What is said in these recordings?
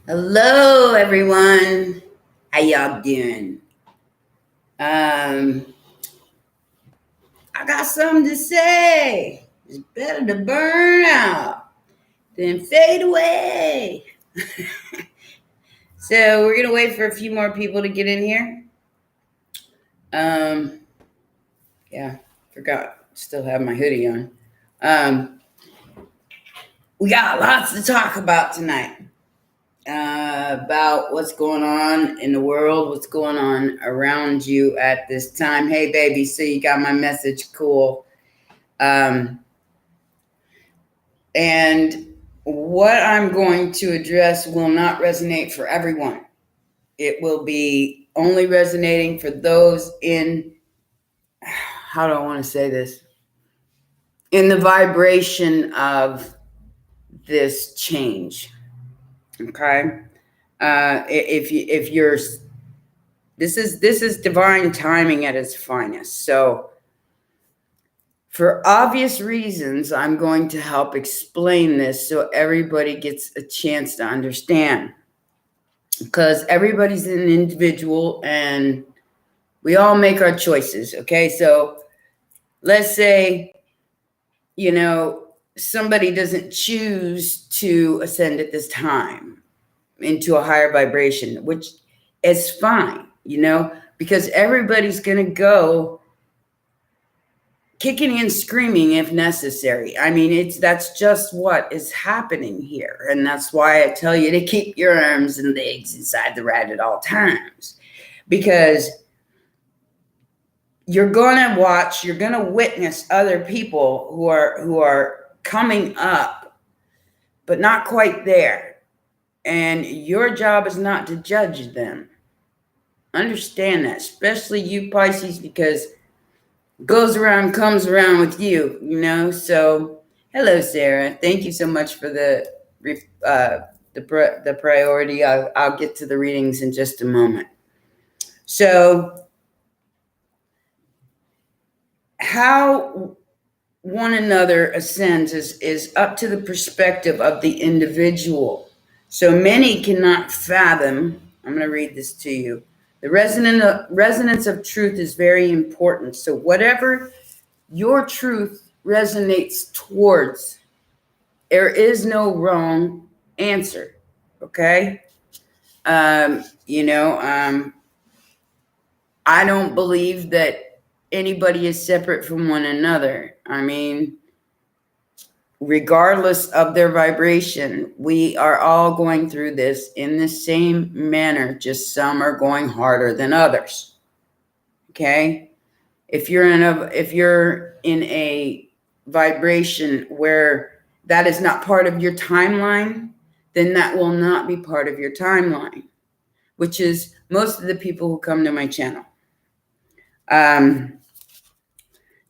Hello, everyone. How y'all doing? Um, I got something to say. It's better to burn out than fade away. So we're gonna wait for a few more people to get in here. Um, yeah, forgot. Still have my hoodie on. Um, we got lots to talk about tonight. About what's going on in the world, what's going on around you at this time. Hey, baby, so you got my message. Cool. Um, and what I'm going to address will not resonate for everyone. It will be only resonating for those in, how do I want to say this? In the vibration of this change. Okay. If you're this is divine timing at its finest. So for obvious reasons, I'm going to help explain this so everybody gets a chance to understand, because everybody's an individual and we all make our choices. Okay, so let's say somebody doesn't choose to ascend at this time into a higher vibration, which is fine, because everybody's going to go kicking and screaming if necessary. I mean, that's just what is happening here. And that's why I tell you to keep your arms and legs inside the ride at all times, because you're going to witness other people who are coming up, but not quite there. And your job is not to judge them. Understand that, especially you Pisces, because goes around, comes around with you, So, hello, Sarah. Thank you so much for the priority. I'll get to the readings in just a moment. So, how one another ascends is up to the perspective of the individual. So many cannot fathom. I'm going to read this to you. The resonance of truth is very important. So whatever your truth resonates towards, there is no wrong answer. Okay? I don't believe that anybody is separate from one another. I mean, regardless of their vibration, we are all going through this in the same manner, just some are going harder than others. Okay? If you're in a vibration where that is not part of your timeline, then that will not be part of your timeline, which is most of the people who come to my channel.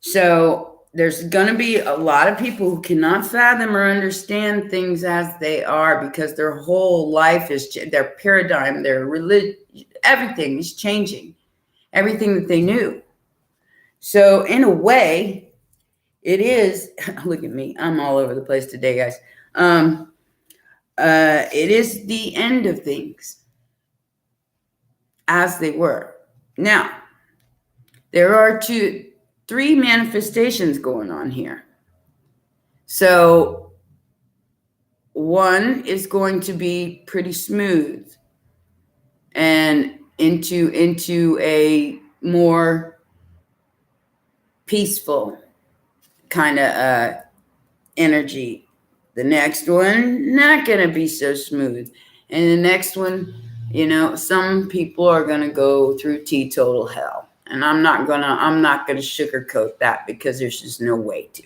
So there's going to be a lot of people who cannot fathom or understand things as they are, because their whole life is, their paradigm, their religion, everything is changing, everything that they knew. So in a way, it is, look at me, I'm all over the place today, guys. It is the end of things as they were. Now, there are three manifestations going on here. So one is going to be pretty smooth and into a more peaceful kind of energy. The next one, not going to be so smooth. And the next one, some people are going to go through teetotal hell. And I'm not going to sugarcoat that, because there's just no way to.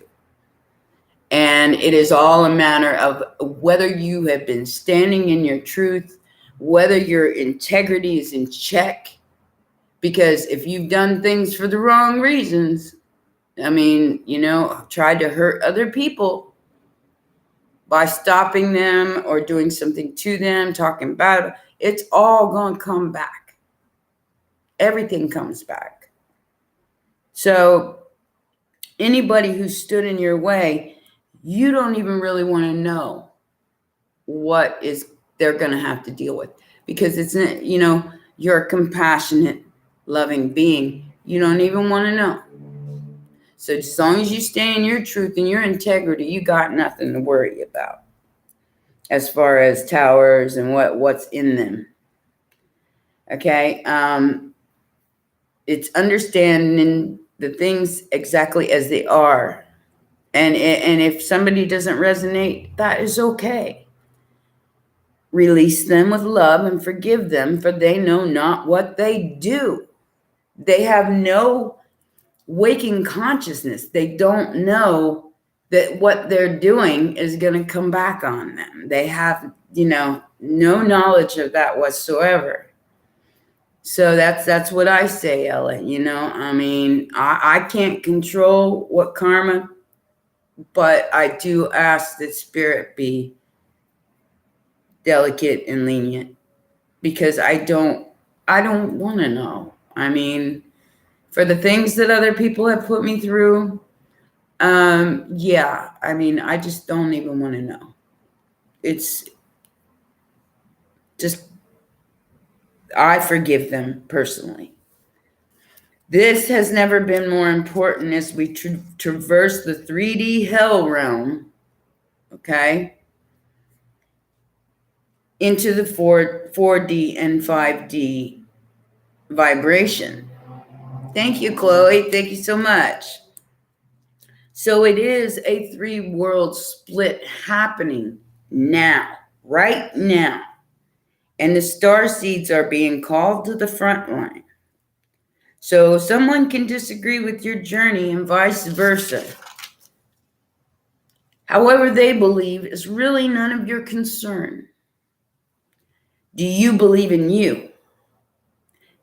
And it is all a matter of whether you have been standing in your truth, whether your integrity is in check. Because if you've done things for the wrong reasons, tried to hurt other people by stopping them or doing something to them, talking about it, it's all going to come back. Everything comes back. So anybody who stood in your way, you don't even really want to know what is they're going to have to deal with, because it's, you know, you're a compassionate, loving being. You don't even want to know. So as long as you stay in your truth and your integrity, you got nothing to worry about as far as towers and what's in them. Okay. It's understanding the things exactly as they are. And if somebody doesn't resonate, that is okay. Release them with love and forgive them, for they know not what they do. They have no waking consciousness. They don't know that what they're doing is going to come back on them. They have, you know, no knowledge of that whatsoever. So that's what I say, Ella. You know, I mean, I can't control what karma, but I do ask that spirit be delicate and lenient, because I don't want to know. I mean, for the things that other people have put me through, yeah, I mean, I just don't even want to know. It's just, I forgive them personally. This has never been more important as we traverse the 3D hell realm, okay, into the 4D and 5D vibration. Thank you, Chloe. Thank you so much. So it is a 3-world split happening now, right now. And the starseeds are being called to the front line. So someone can disagree with your journey and vice versa. However they believe is really none of your concern. Do you believe in you?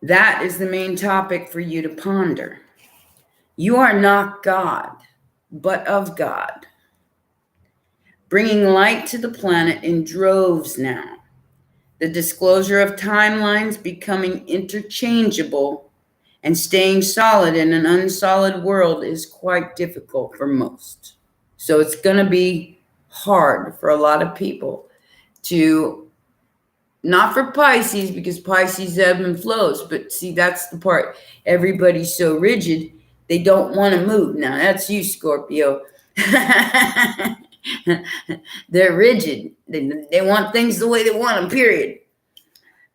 That is the main topic for you to ponder. You are not God, but of God. Bringing light to the planet in droves now. The disclosure of timelines becoming interchangeable, and staying solid in an unsolid world is quite difficult for most. So it's going to be hard for a lot of people to, not for Pisces, because Pisces ebb and flows, but see, that's the part. Everybody's so rigid, they don't want to move. Now, that's you, Scorpio. They're rigid. They want things the way they want them, period.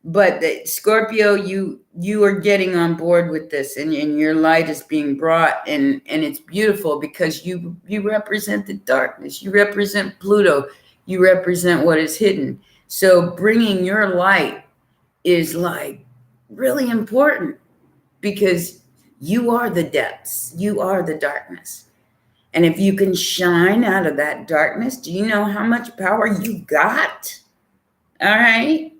But Scorpio, you are getting on board with this, and your light is being brought, and it's beautiful, because you represent the darkness. You represent Pluto. You represent what is hidden. So bringing your light is like really important, because you are the depths. You are the darkness. And if you can shine out of that darkness, do you know how much power you got? All right.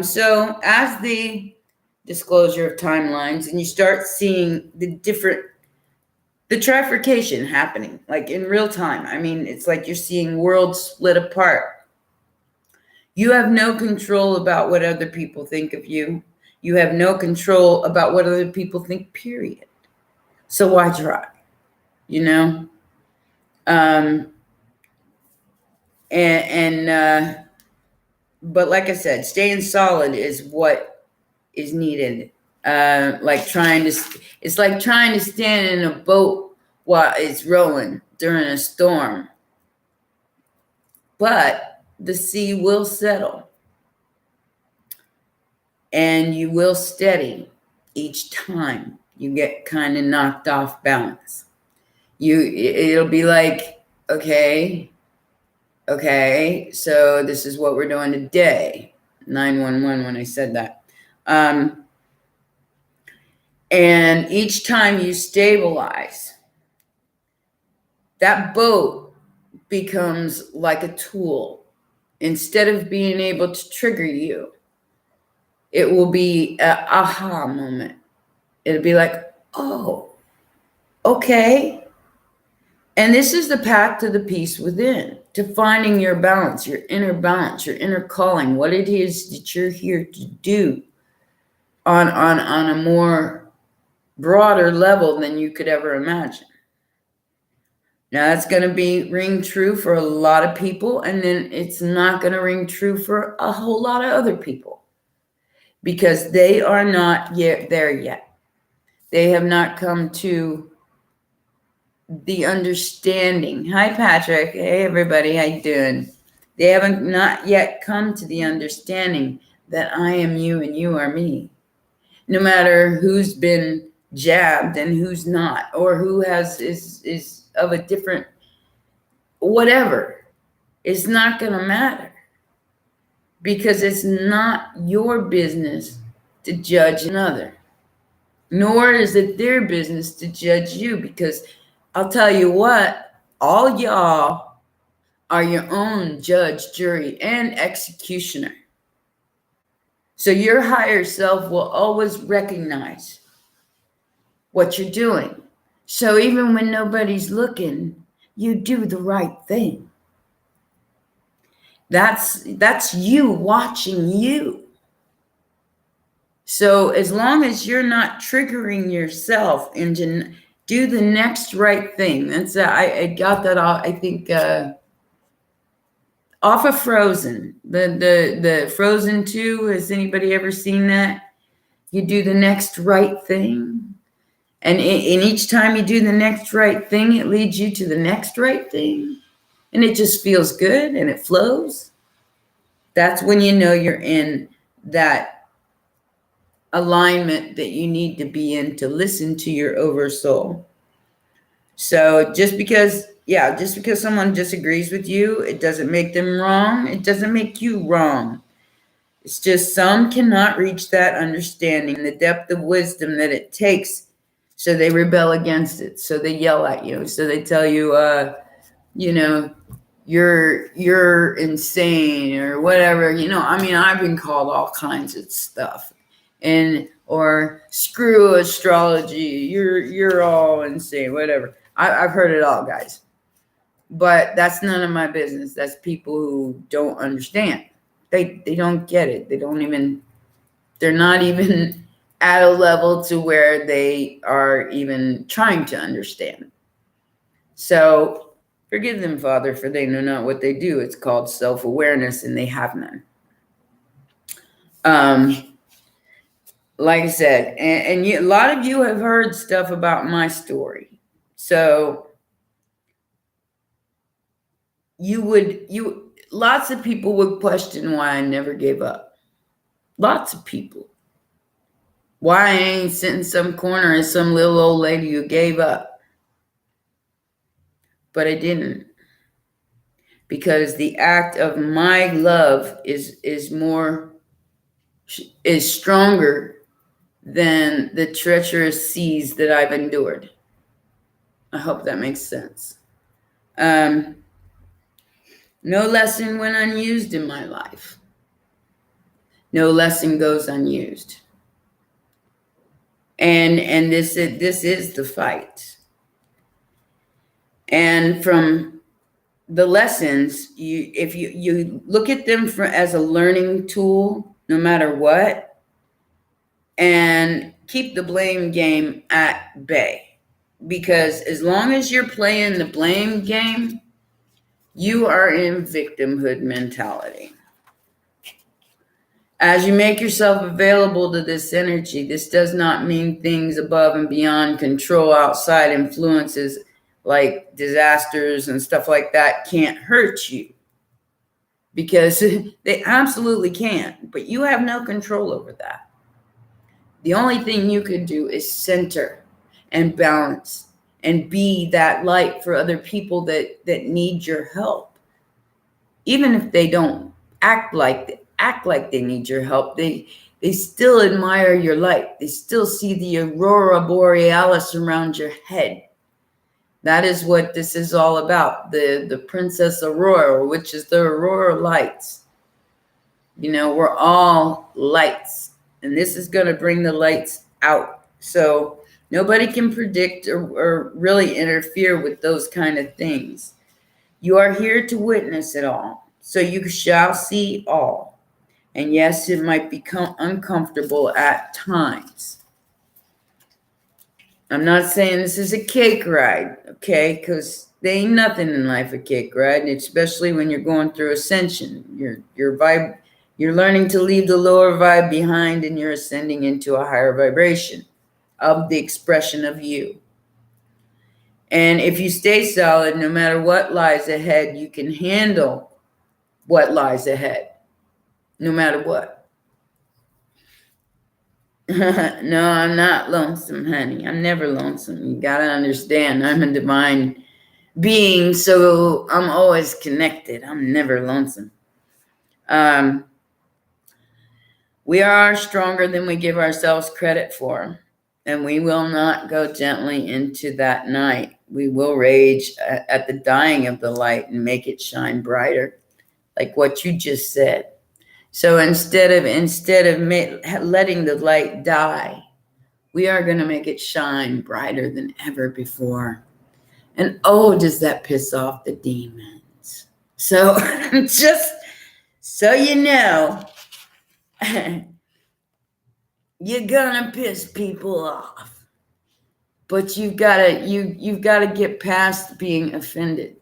So as the disclosure of timelines, and you start seeing the trifurcation happening, like in real time. I mean, it's like you're seeing worlds split apart. You have no control about what other people think of you. You have no control about what other people think, period. So why try? You know? But like I said, staying solid is what is needed. It's like trying to stand in a boat while it's rolling during a storm. But the sea will settle, and you will steady each time you get kind of knocked off balance. It'll be like, okay, so this is what we're doing today. 911 when I said that. And each time you stabilize, that boat becomes like a tool. Instead of being able to trigger you, it will be an aha moment. It'll be like, oh, okay. And this is the path to the peace within, to finding your balance, your inner calling, what it is that you're here to do on a more broader level than you could ever imagine. Now that's going to ring true for a lot of people, and then it's not going to ring true for a whole lot of other people because they are not yet there yet. They have not come to the understanding. Hi, Patrick. Hey, everybody. How you doing? They haven't not yet come to the understanding that I am you and you are me. No matter who's been jabbed and who's not, or who is of a different whatever, it's not going to matter because it's not your business to judge another, nor is it their business to judge you, because I'll tell you what, all y'all are your own judge, jury, and executioner. So your higher self will always recognize what you're doing. So even when nobody's looking, you do the right thing. That's you watching you. So as long as you're not triggering yourself into do the next right thing. That's I got that off, I think off of Frozen. The Frozen 2, has anybody ever seen that? You do the next right thing. And each time you do the next right thing, it leads you to the next right thing. And it just feels good and it flows. That's when you know you're in that alignment that you need to be in to listen to your oversoul. So just because someone disagrees with you, it doesn't make them wrong. It doesn't make you wrong. It's just some cannot reach that understanding, the depth of wisdom that it takes. So they rebel against it. So they yell at you. So they tell you, you're insane or whatever. I've been called all kinds of stuff, or screw astrology. You're all insane, whatever. I've heard it all, guys. But that's none of my business. That's people who don't understand. They don't get it. They're not even at a level to where they are even trying to understand. So forgive them, Father, for they know not what they do. It's called self-awareness, and they have none. Like I said, and a lot of you have heard stuff about my story. So lots of people would question why I never gave up. Lots of people. Why I ain't sitting in some corner as some little old lady who gave up. But I didn't. Because the act of my love is stronger than the treacherous seas that I've endured. I hope that makes sense. No lesson went unused in my life. No lesson goes unused. And this is the fight. And from the lessons, if you look at them as a learning tool, no matter what, and keep the blame game at bay. Because as long as you're playing the blame game, you are in victimhood mentality. As you make yourself available to this energy, this does not mean things above and beyond control, outside influences like disasters and stuff like that can't hurt you. Because they absolutely can, but you have no control over that. The only thing you can do is center and balance and be that light for other people that need your help. Even if they don't act like they need your help, they still admire your light. They still see the aurora borealis around your head. That is what this is all about. The Princess Aurora, which is the aurora lights. We're all lights, and this is going to bring the lights out. So nobody can predict or really interfere with those kind of things. You are here to witness it all. So you shall see all. And yes, it might become uncomfortable at times. I'm not saying this is a cake ride, okay? Because They ain't nothing in life a cake, right? And especially when you're going through ascension. You're learning to leave the lower vibe behind and you're ascending into a higher vibration of the expression of you. And if you stay solid, no matter what lies ahead, you can handle what lies ahead, no matter what. No, I'm not lonesome, honey. I'm never lonesome. You gotta understand, I'm a divine being, so I'm always connected. I'm never lonesome. We are stronger than we give ourselves credit for, and we will not go gently into that night. We will rage at the dying of the light and make it shine brighter, like what you just said. So instead of letting the light die, we are going to make it shine brighter than ever before. And oh, does that piss off the demons? So just so you know, you're gonna piss people off, but you've gotta get past being offended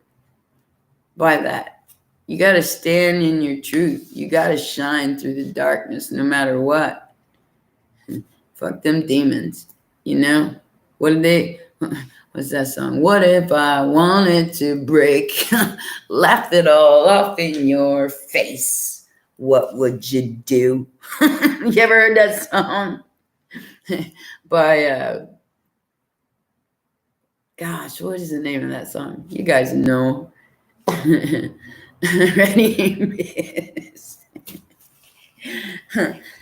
by that. You gotta stand in your truth. You gotta shine through the darkness, no matter what. Fuck them demons, you know. What's that song? What if I wanted to break, laughed it all off in your face? What would you do? You ever heard that song? By gosh, what is the name of that song? You guys know. Ready?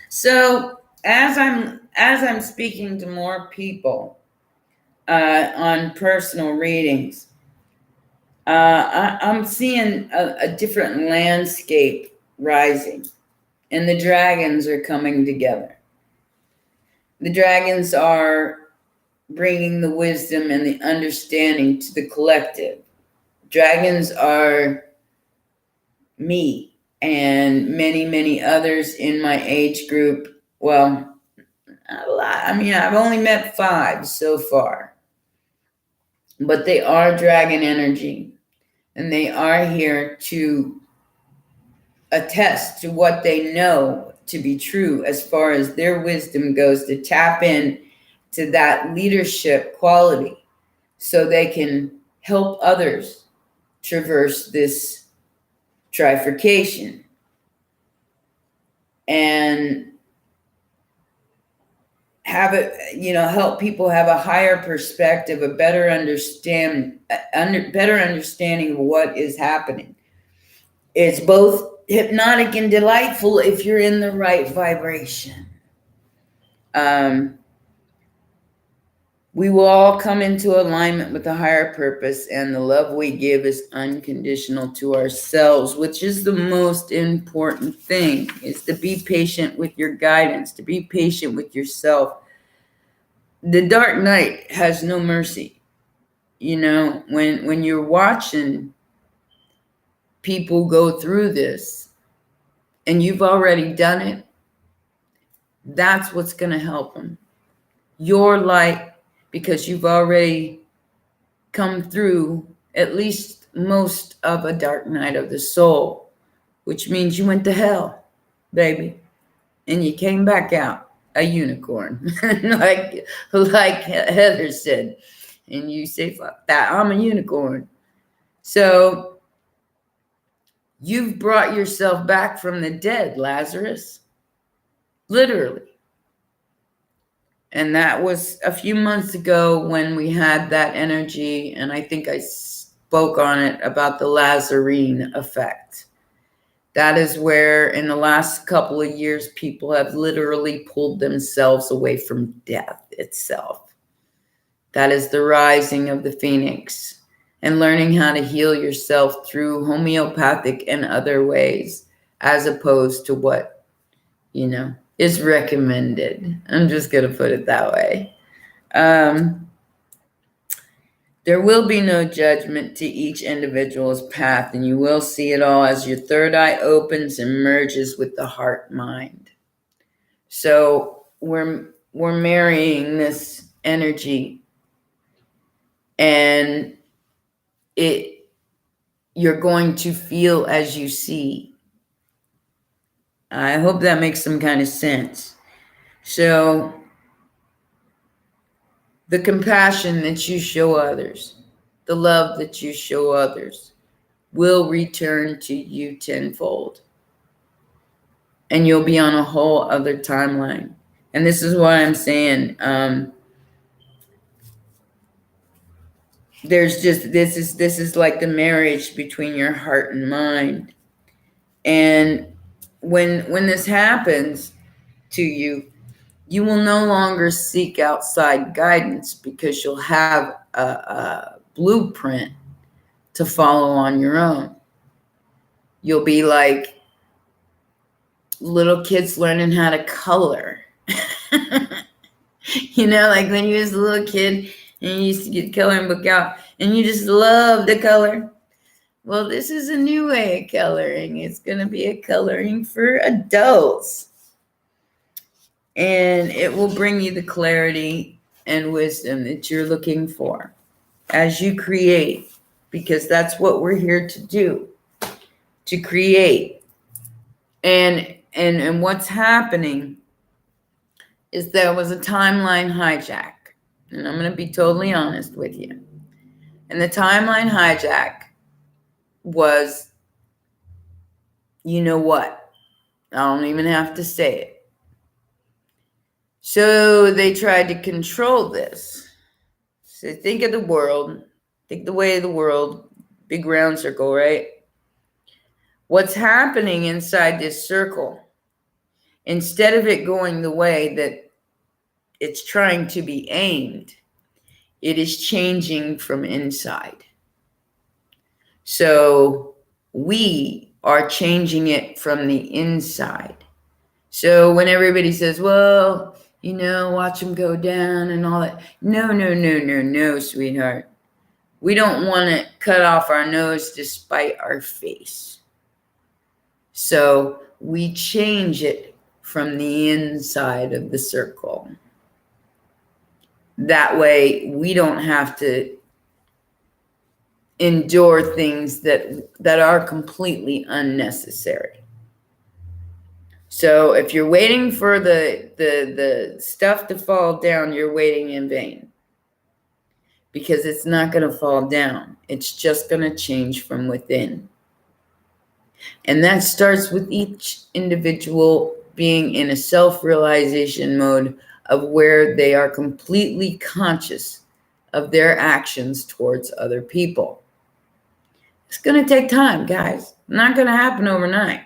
So as I'm speaking to more people on personal readings, I'm seeing a different landscape rising, and the dragons are coming together. The dragons are bringing the wisdom and the understanding to the collective. Dragons are me and many, many others in my age group. Well, not a lot. I mean, I've only met 5 so far, but they are dragon energy, and they are here to attest to what they know to be true as far as their wisdom goes, to tap in to that leadership quality so they can help others traverse this trifurcation and have it, help people have a higher perspective, a better better understanding of what is happening. It's both hypnotic and delightful if you're in the right vibration. We will all come into alignment with a higher purpose, and the love we give is unconditional to ourselves, which is the most important thing, is to be patient with your guidance, to be patient with yourself. The dark night has no mercy. When you're watching people go through this and you've already done it, that's what's going to help them. Your light, because you've already come through at least most of a dark night of the soul, which means you went to hell, baby, and you came back out a unicorn, like Heather said. And you say, fuck that, I'm a unicorn. So you've brought yourself back from the dead, Lazarus, literally. And that was a few months ago when we had that energy, and I think I spoke on it about the Lazarine effect. That is where in the last couple of years, people have literally pulled themselves away from death itself. That is the rising of the phoenix and learning how to heal yourself through homeopathic and other ways, as opposed to what, is recommended. I'm just going to put it that way. There will be no judgment to each individual's path, and you will see it all as your third eye opens and merges with the heart mind. So we're marrying this energy, and you're going to feel as you see. I hope that makes some kind of sense. So the compassion that you show others, the love that you show others will return to you tenfold. And you'll be on a whole other timeline. And this is why I'm saying, this is like the marriage between your heart and mind. And when this happens to you, you will no longer seek outside guidance because you'll have a blueprint to follow on your own. You'll be like little kids learning how to color. Like when you was a little kid and you used to get the coloring book out and you just love to color. Well, this is a new way of coloring. It's going to be a coloring for adults. And it will bring you the clarity and wisdom that you're looking for as you create, because that's what we're here to do, to create. And what's happening is there was a timeline hijack. And I'm going to be totally honest with you. And the timeline hijack was, you know what? I don't even have to say it. So they tried to control this. So think of the world. Think the way of the world. Big round circle, right? What's happening inside this circle, instead of it going the way that it's trying to be aimed, it is changing from inside. So we are changing it from the inside. So when everybody says, well, watch them go down and all that. No, sweetheart. We don't want to cut off our nose to spite our face. So we change it from the inside of the circle. That way we don't have to endure things that are completely unnecessary. So if you're waiting for the stuff to fall down, you're waiting in vain. Because it's not going to fall down. It's just going to change from within. And that starts with each individual being in a self-realization mode of where they are completely conscious of their actions towards other people. It's going to take time, guys. Not going to happen overnight.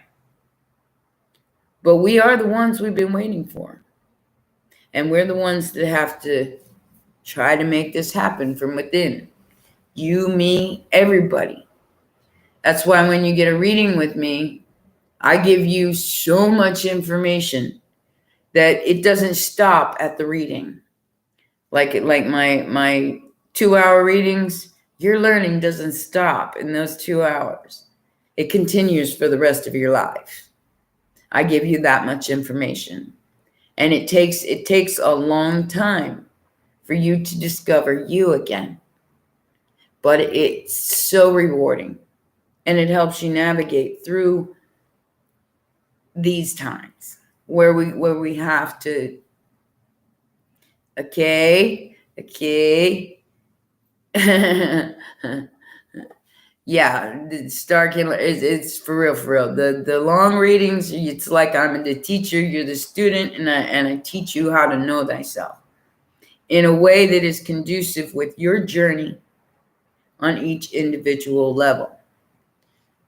But we are the ones we've been waiting for. And we're the ones that have to try to make this happen from within. You, me, everybody. That's why when you get a reading with me, I give you so much information that it doesn't stop at the reading. Like my 2-hour readings, your learning doesn't stop in those 2 hours. It continues for the rest of your life. I give you that much information. And it takes a long time for you to discover you again. But it's so rewarding. And it helps you navigate through these times where we have to, okay. Yeah, the Star Killer it's for real. The long readings, it's like I'm the teacher, you're the student, and I teach you how to know thyself in a way that is conducive with your journey on each individual level.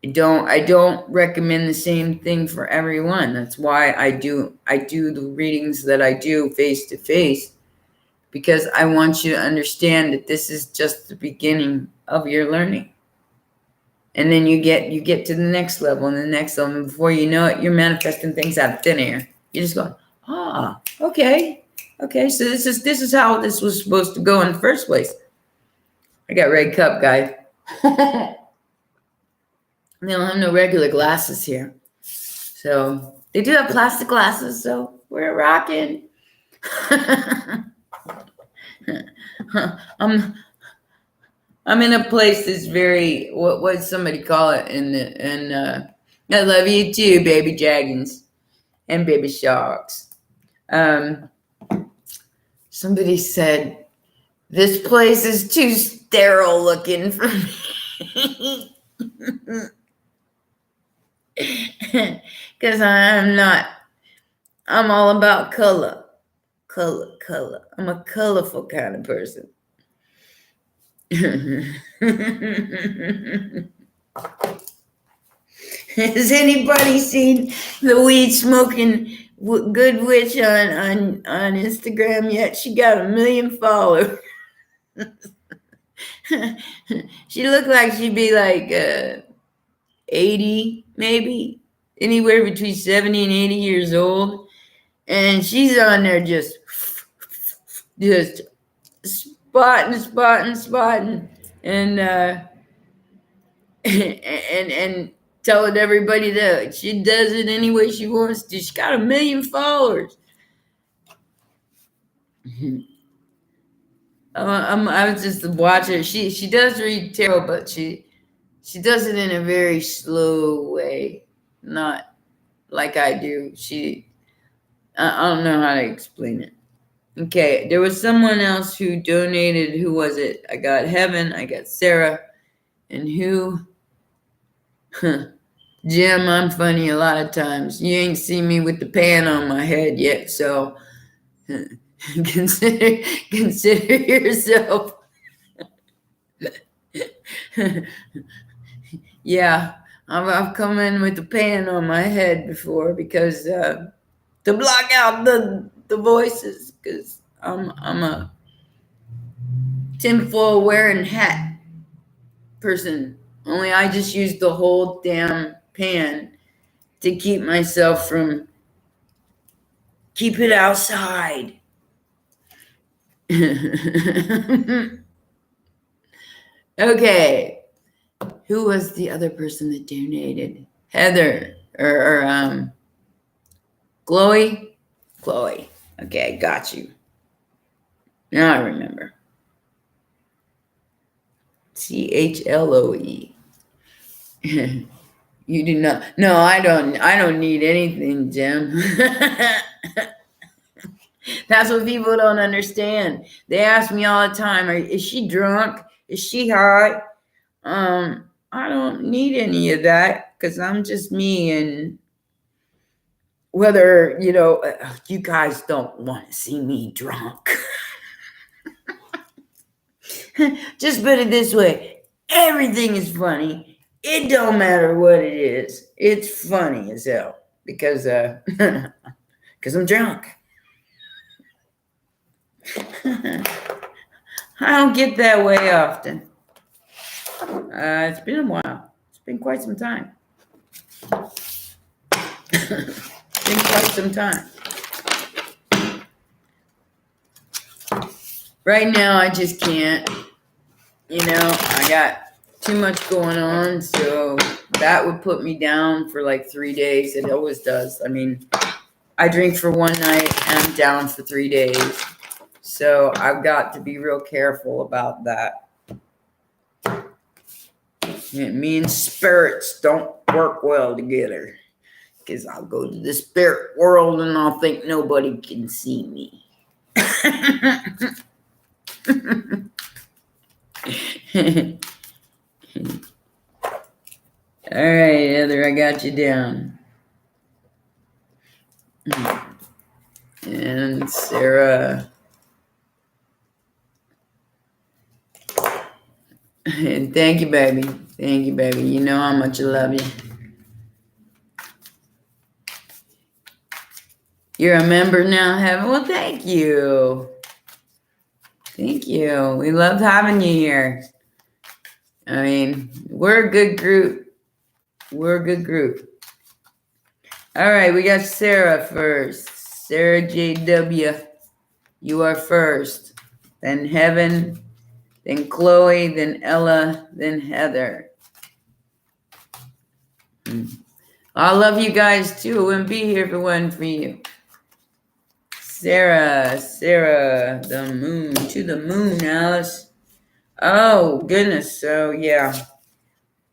I don't recommend the same thing for everyone. That's why I do the readings that I do face to face, because I want you to understand that this is just the beginning of your learning. And then you get to the next level and the next level, and before you know it, you're manifesting things out of thin air. You're just going, okay. So this is how this was supposed to go in the first place. I got red cup, guys. They don't have no regular glasses here. So they do have plastic glasses, so we're rocking. I'm in a place that's very, what somebody call it I love you too, baby dragons and baby sharks. Somebody said, this place is too sterile looking for me. Because I'm all about color. Color. I'm a colorful kind of person. Has anybody seen the weed smoking good witch on Instagram yet? She got 1 million followers. She looked like she'd be like 80, maybe anywhere between 70 and 80 years old, and she's on there just spotting, and and telling everybody that she does it any way she wants to. She's got 1 million followers. I was just watching her. She does read tarot, but she does it in a very slow way, not like I do. I don't know how to explain it. Okay, there was someone else who donated. Who was it? I got Heaven, I got Sarah, and who? Jim, I'm funny a lot of times. You ain't seen me with the pan on my head yet, so consider yourself. Yeah, I've come in with the pan on my head before because to block out the voices, because I'm a tinfoil wearing hat person. Only I just use the whole damn pan to keep myself from keep it outside. Okay. Who was the other person that donated? Heather or Chloe? Chloe. Okay, got you. Now I remember. CHLOE. You do not. No, I don't need anything, Jim. That's what people don't understand. They ask me all the time, is she drunk? Is she high? I don't need any of that because I'm just me. And whether, you guys don't want to see me drunk. Just put it this way. Everything is funny. It don't matter what it is. It's funny as hell because I'm drunk. I don't get that way often. It's been a while. It's been quite some time. Right now, I just can't. I got too much going on, so that would put me down for like 3 days. It always does. I mean, I drink for one night and I'm down for 3 days. So I've got to be real careful about that. Me and spirits don't work well together. Because I'll go to the spirit world and I'll think nobody can see me. All right, Heather, I got you down. And Sarah. And thank you, baby. Thank you, baby. You know how much I love you. You're a member now, Heaven. Well, thank you. Thank you. We love having you here. I mean, we're a good group. All right, we got Sarah first. Sarah JW. You are first. Then Heaven. Then Chloe. Then Ella. Then Heather. I love you guys too. I wouldn't be here if it wasn't for you. Sarah, the moon, to the moon, Alice. Oh, goodness. So, yeah.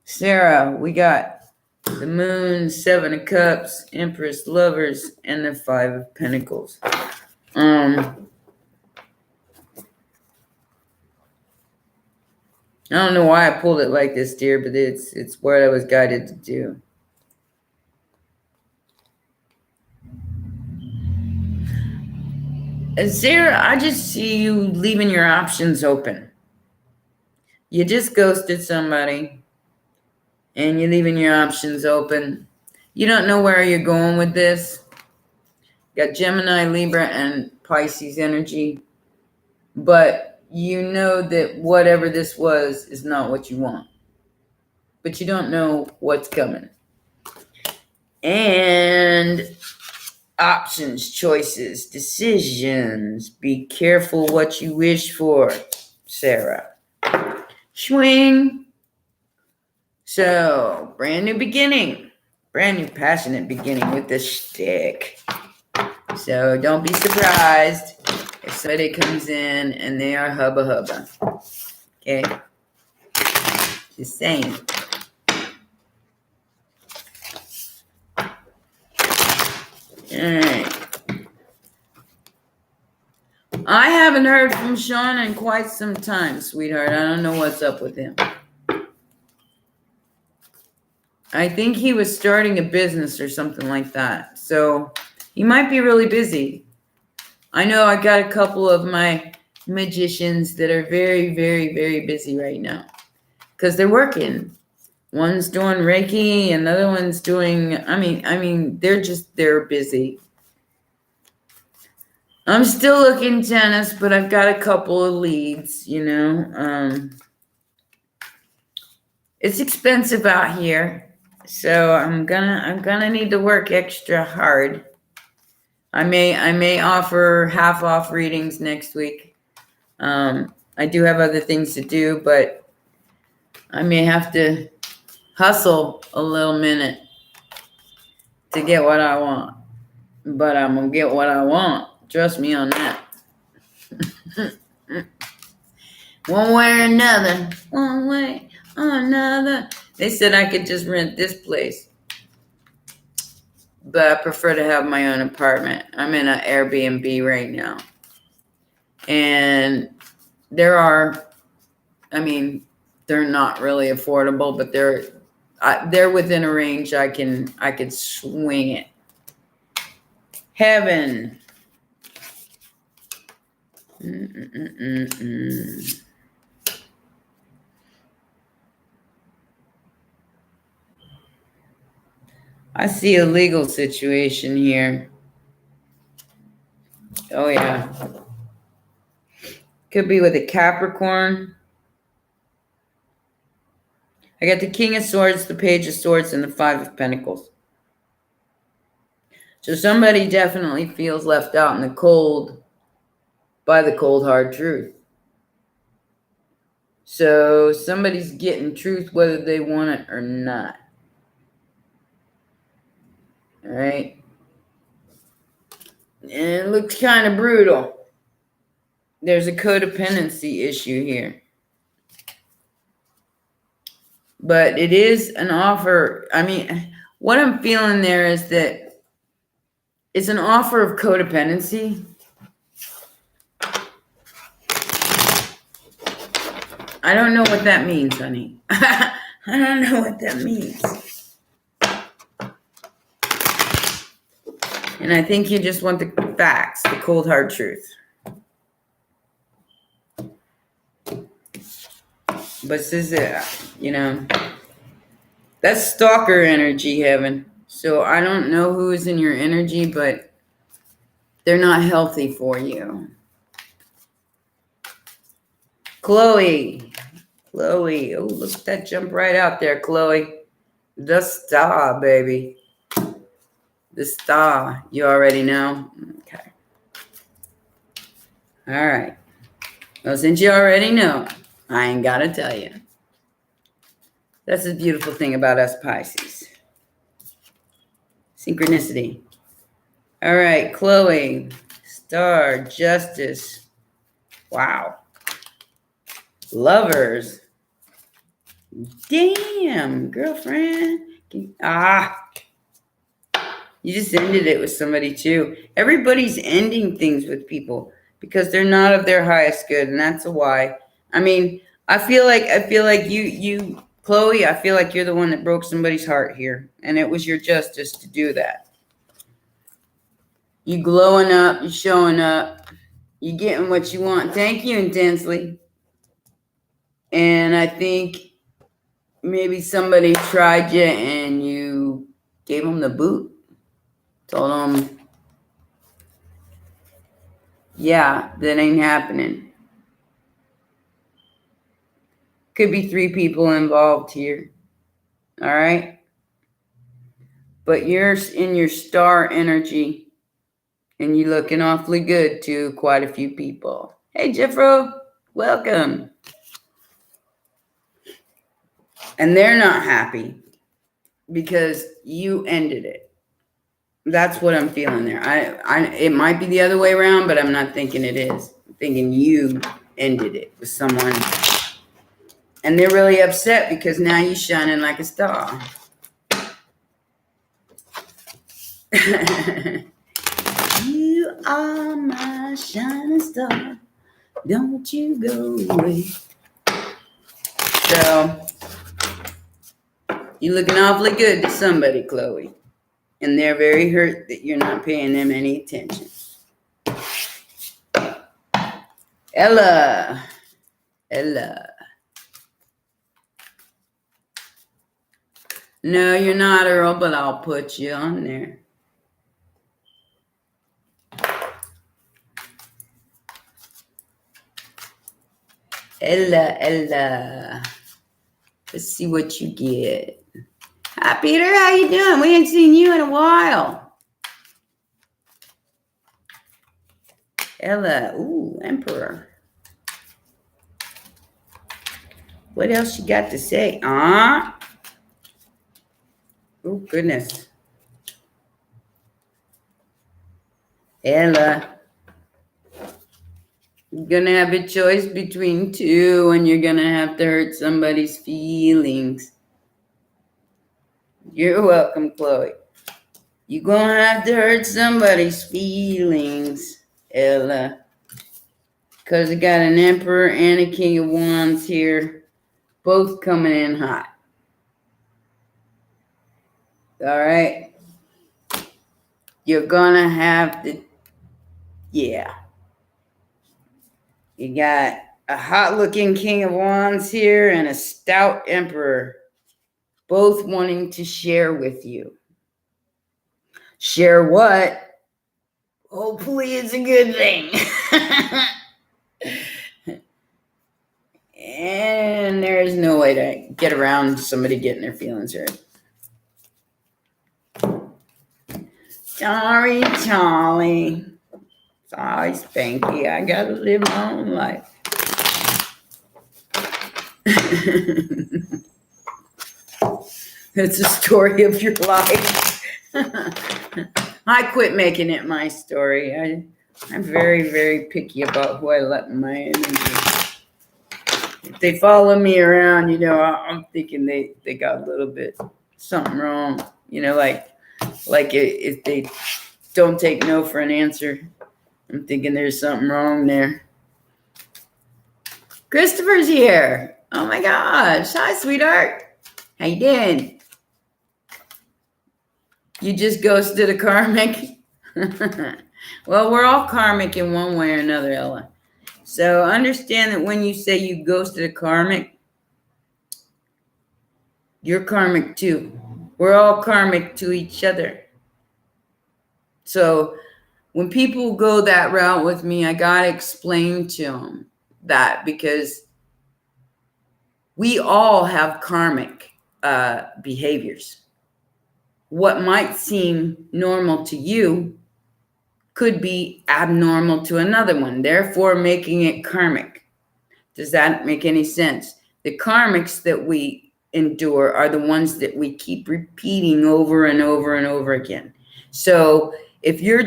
Sarah, we got the Moon, Seven of Cups, Empress, Lovers, and the Five of Pentacles. I don't know why I pulled it like this, dear, but it's what I was guided to do. And Sarah, I just see you leaving your options open. You just ghosted somebody, and you're leaving your options open. You don't know where you're going with this. Got Gemini, Libra, and Pisces energy. But you know that whatever this was is not what you want. But you don't know what's coming. And options, choices, decisions. Be careful what you wish for, Sarah. Swing. So, brand new beginning. Brand new passionate beginning with this shtick. So, don't be surprised if somebody comes in and they are hubba hubba. Okay? Just saying. Alright. I haven't heard from Sean in quite some time, sweetheart. I don't know what's up with him. I think he was starting a business or something like that. So he might be really busy. I know I got a couple of my magicians that are very, very, very busy right now. Because they're working. One's doing Reiki, another one's doing, they're busy. I'm still looking tennis, but I've got a couple of leads, It's expensive out here. So I'm gonna need to work extra hard. I may offer half off readings next week. I do have other things to do, but I may have to hustle a little minute to get what I want. But I'm gonna get what I want. Trust me on that. One way or another. One way or another. They said I could just rent this place. But I prefer to have my own apartment. I'm in an Airbnb right now. And they're not really affordable, but they're within a range I could swing it. Heaven. I see a legal situation here. Oh, yeah. Could be with a Capricorn. I got the King of Swords, the Page of Swords, and the Five of Pentacles. So somebody definitely feels left out in the cold by the cold, hard truth. So somebody's getting truth whether they want it or not. All right. And it looks kind of brutal. There's a codependency issue here. But it is an offer. What I'm feeling there is that it's an offer of codependency. I don't know what that means, honey. I don't know what that means. And I think you just want the facts, the cold, hard truth. But this is it, That's stalker energy, Heaven. So I don't know who is in your energy, but they're not healthy for you. Chloe. Oh, look at that jump right out there, Chloe. The star, baby. The star. You already know? Okay. All right. Well, since you already know, I ain't got to tell you. That's the beautiful thing about us Pisces. Synchronicity. All right, Chloe. Star, Justice. Wow. Lovers. Damn, girlfriend. You just ended it with somebody too. Everybody's ending things with people because they're not of their highest good, and that's why. I mean, I feel like you, Chloe. I feel like you're the one that broke somebody's heart here, and it was your justice to do that. You glowing up, you showing up, you getting what you want. Thank you intensely. And I think maybe somebody tried you and you gave them the boot. Told them, yeah, that ain't happening. Could be 3 people involved here. All right. But you're in your star energy and you're looking awfully good to quite a few people. Hey, Jeffro, welcome. And they're not happy because you ended it. That's what I'm feeling there. It might be the other way around, but I'm not thinking it is. I'm thinking you ended it with someone. And they're really upset because now you're shining like a star. You are my shining star. Don't you go away. So, you're looking awfully good to somebody, Chloe. And they're very hurt that you're not paying them any attention. Ella. No, you're not, Earl, but I'll put you on there. Ella. Let's see what you get. Hi, Peter. How you doing? We ain't seen you in a while. Ella. Ooh, Emperor. What else you got to say? Oh, goodness. Ella. You're going to have a choice between 2, and you're going to have to hurt somebody's feelings. You're welcome, Chloe. You're going to have to hurt somebody's feelings, Ella. Because I got an Emperor and a King of Wands here, both coming in hot. All right? You're going to have to, yeah. You got a hot-looking King of Wands here and a stout Emperor, both wanting to share with you. Share what? Hopefully it's a good thing. And there's no way to get around somebody getting their feelings hurt. Sorry, Charlie. Sorry, Spanky. I gotta live my own life. It's a story of your life. I quit making it my story. I'm very, very picky about who I let in my energy. If they follow me around, I'm thinking they got a little bit something wrong. Like if they don't take no for an answer, I'm thinking there's something wrong there. Christopher's here. Oh my gosh. Hi, sweetheart. How you doing? You just ghosted a karmic? Well, we're all karmic in one way or another, Ella. So understand that when you say you ghosted a karmic, you're karmic too. We're all karmic to each other. So when people go that route with me, I got to explain to them that because we all have karmic behaviors. What might seem normal to you could be abnormal to another one, therefore making it karmic. Does that make any sense? The karmics that we endure are the ones that we keep repeating over and over and over again. So if you're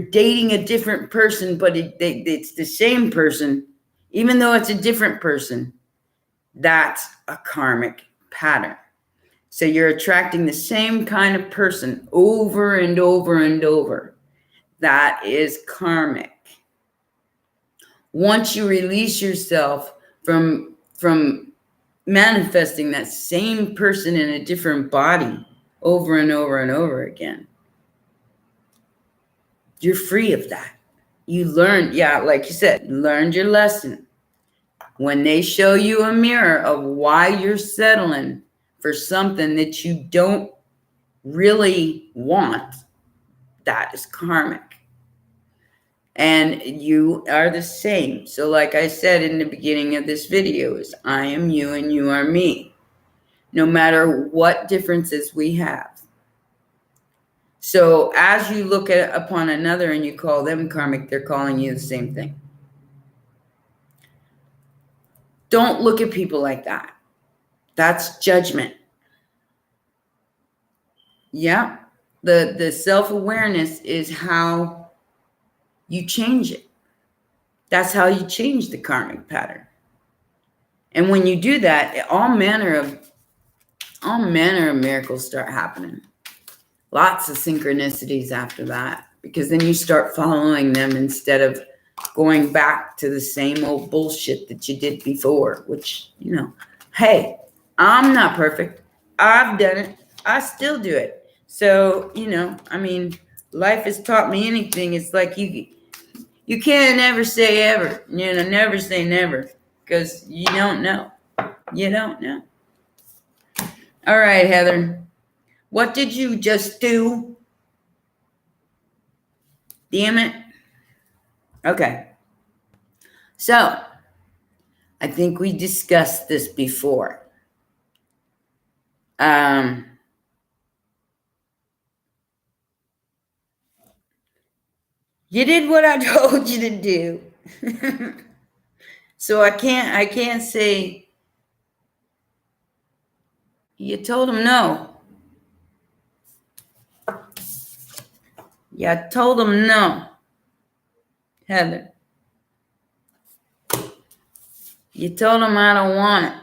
dating a different person, but it's the same person, Even though it's a different person, that's a karmic pattern. So you're attracting the same kind of person over and over and over. That is karmic. Once you release yourself from manifesting that same person in a different body over and over and over again, you're free of that. You learned, like you said, learned your lesson. When they show you a mirror of why you're settling for something that you don't really want, that is karmic. And you are the same. So like I said in the beginning of this video, is I am you and you are me. No matter what differences we have. So as you look upon another and you call them karmic, they're calling you the same thing. Don't look at people like that. That's judgment. Yeah. The self-awareness is how you change it. That's how you change the karmic pattern. And when you do that, all manner of miracles start happening. Lots of synchronicities after that, because then you start following them instead of going back to the same old bullshit that you did before, which, hey, I'm not perfect. I've done it. I still do it. So, life has taught me anything. It's like you can't never say ever, never say never, because you don't know. You don't know. All right, Heather. What did you just do? Damn it. Okay. So, I think we discussed this before. You did what I told you to do. So I can't say you told him no. Yeah, I told him no. Heather. You told him I don't want it.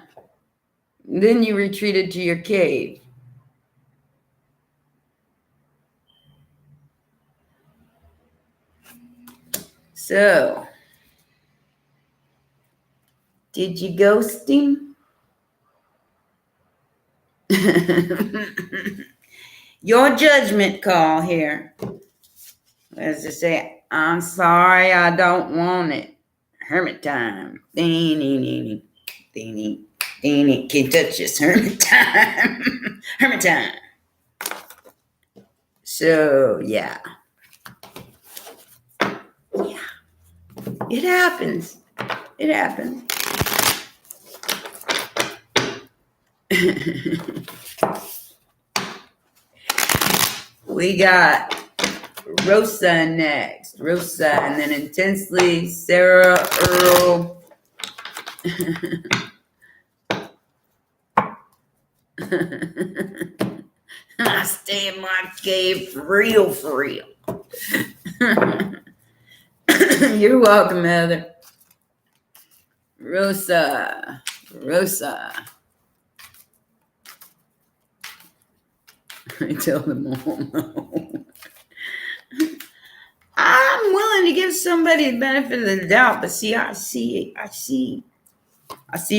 Then you retreated to your cave. So, did you ghost him? Your judgment call here. As I say, I'm sorry, I don't want it. Hermit time. Can't touch this. Hermit time. Hermit time. So, yeah. It happens. It happens. We got Rosa next. Rosa, and then Intensely, Sarah, Earl. I stay in my cave for real. You're welcome, Heather. Rosa. I tell them all no. I'm willing to give somebody the benefit of the doubt, but see, I see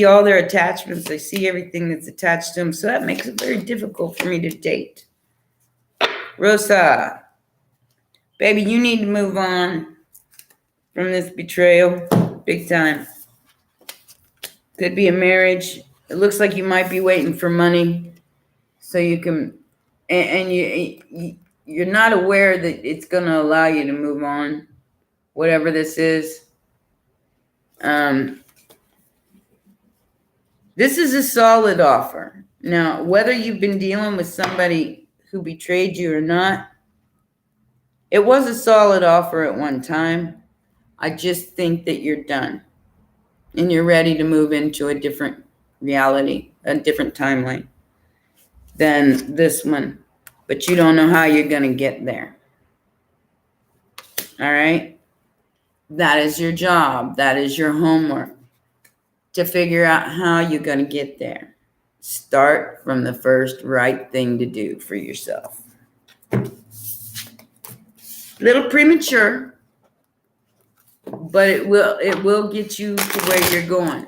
all their attachments. I see everything that's attached to them, so that makes it very difficult for me to date. Rosa, baby, you need to move on from this betrayal, big time. Could be a marriage. It looks like you might be waiting for money, so you can, and you're not aware that it's going to allow you to move on, whatever this is. This is a solid offer. Now, whether you've been dealing with somebody who betrayed you or not, it was a solid offer at one time. I just think that you're done and you're ready to move into a different reality, a different timeline than this one. But you don't know how you're going to get there. All right? That is your job. That is your homework. to figure out how you're going to get there. Start from the first right thing to do for yourself. Little premature, but it will get you to where you're going.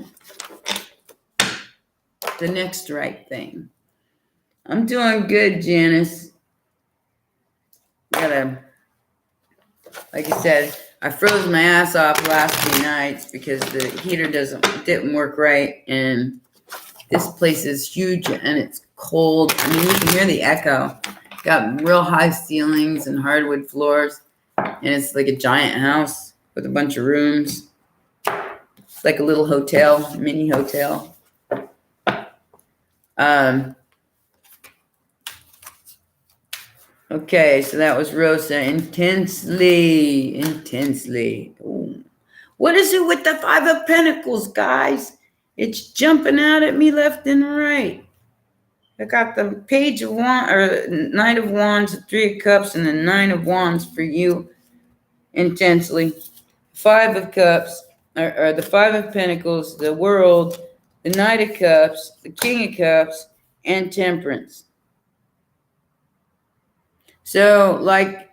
The next right thing. I'm doing good, Janice. Like I said, I froze my ass off last few nights because the heater didn't work right, and this place is huge and it's cold. I mean, you can hear the echo. Got real high ceilings and hardwood floors, and it's like a giant house with a bunch of rooms. It's like a little hotel, mini hotel. Okay, so that was Rosa. Intensely. Ooh. What is it with the Five of Pentacles, guys? It's jumping out at me left and right. I got the Page of Wands, or Knight of Wands, the Three of Cups, and the Nine of Wands for you. Intensely. Five of Cups, or the Five of Pentacles, the World, the Knight of Cups, the King of Cups, and Temperance. So, like,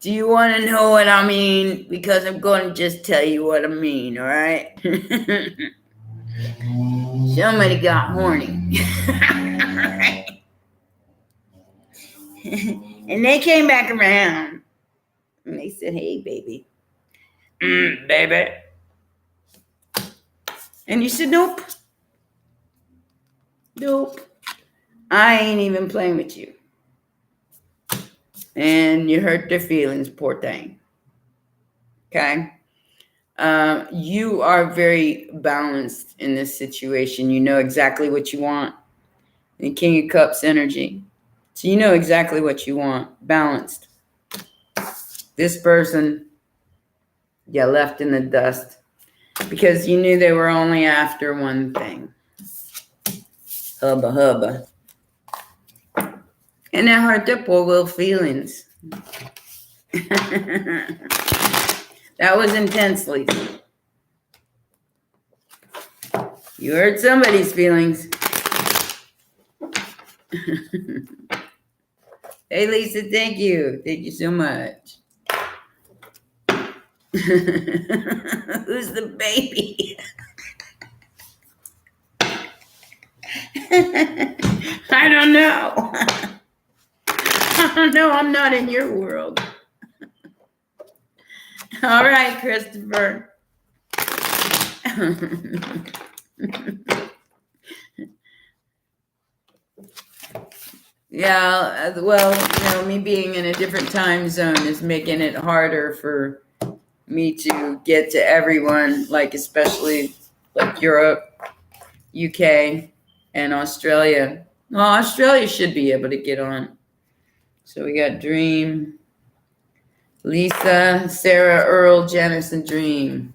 do you want to know what I mean? Because I'm going to just tell you what I mean, all right? Somebody got horny. And they came back around. And they said, hey, baby. Baby. And you said, nope. Nope. I ain't even playing with you. And you hurt their feelings, poor thing. Okay? You are very balanced in this situation. You know exactly what you want. The King of Cups energy. So you know exactly what you want. Balanced. This person, you left in the dust because you knew they were only after one thing. Hubba hubba. And that hurt their poor little feelings. That was intensely. You hurt somebody's feelings. Hey, Lisa, thank you. Thank you so much. Who's the baby? I don't know. I don't know. I'm not in your world. All right, Christopher. Yeah, well, me being in a different time zone is making it harder for me to get to everyone, like especially like Europe, UK, and Australia. Well, Australia should be able to get on. So we got Dream, Lisa, Sarah, Earl, Janice, and Dream.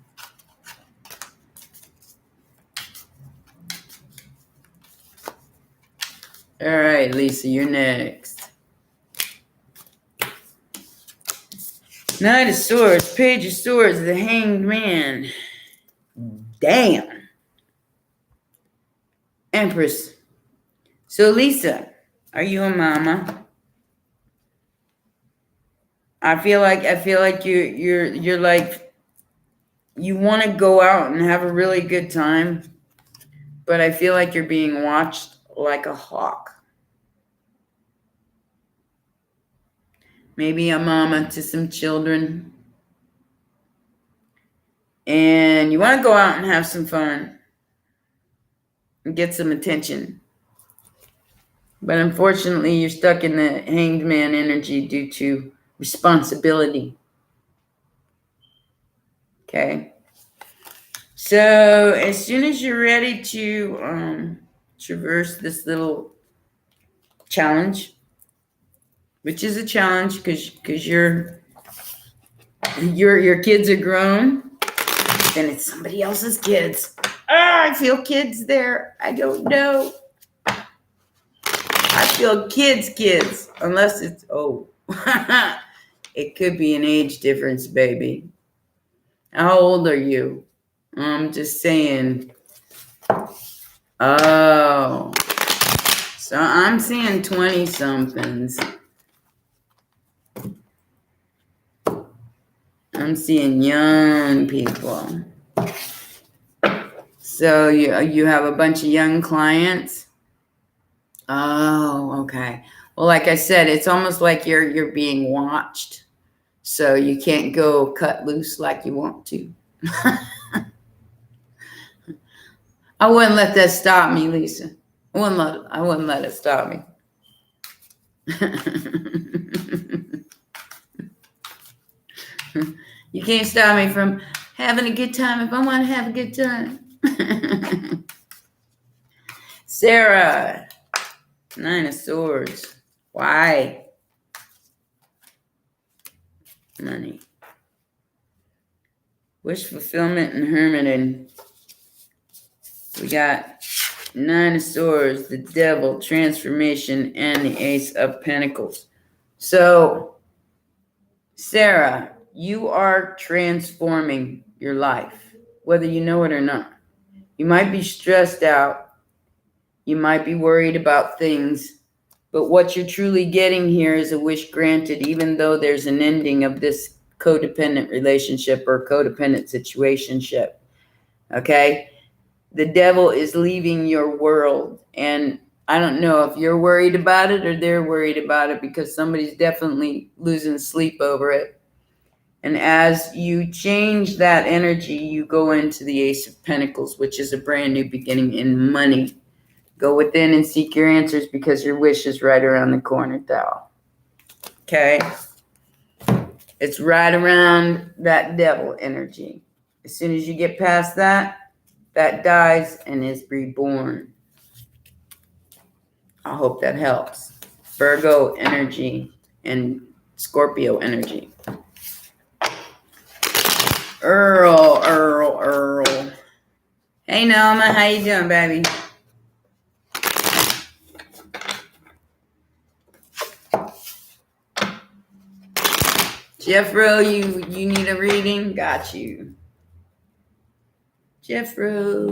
All right, Lisa, you're next. Knight of Swords, Page of Swords, the Hanged Man. Damn. Empress. So, Lisa, are you a mama? I feel like you're like, you want to go out and have a really good time, but I feel like you're being watched like a hawk. Maybe a mama to some children. And you want to go out and have some fun and get some attention. But unfortunately, you're stuck in the Hanged Man energy due to responsibility. Okay. So as soon as you're ready to traverse this little challenge, which is a challenge because your kids are grown, then it's somebody else's kids. I feel kids there. I don't know. I feel kids, unless it's, it could be an age difference, baby. How old are you? I'm just saying. Oh. So I'm seeing 20-somethings. I'm seeing young people. So you have a bunch of young clients? Oh, okay. Well, like I said, it's almost like you're being watched. So you can't go cut loose like you want to. I wouldn't let that stop me, Lisa. I wouldn't let it stop me. You can't stop me from having a good time if I want to have a good time. Sarah, 9 of Swords. Why? Money. Wish fulfillment and hermiting. We got 9 of Swords, the Devil, transformation, and the Ace of Pentacles. So, Sarah, you are transforming your life, whether you know it or not. You might be stressed out. You might be worried about things. But what you're truly getting here is a wish granted, even though there's an ending of this codependent relationship or codependent situationship. Okay? The devil is leaving your world. And I don't know if you're worried about it or they're worried about it, because somebody's definitely losing sleep over it. And as you change that energy, you go into the Ace of Pentacles, which is a brand new beginning in money. Go within and seek your answers, because your wish is right around the corner, Thou. Okay? It's right around that devil energy. As soon as you get past that, that dies and is reborn. I hope that helps. Virgo energy and Scorpio energy. Earl. Hey, Noma, how you doing, baby? Jeffro, you need a reading? Got you. Jeffro.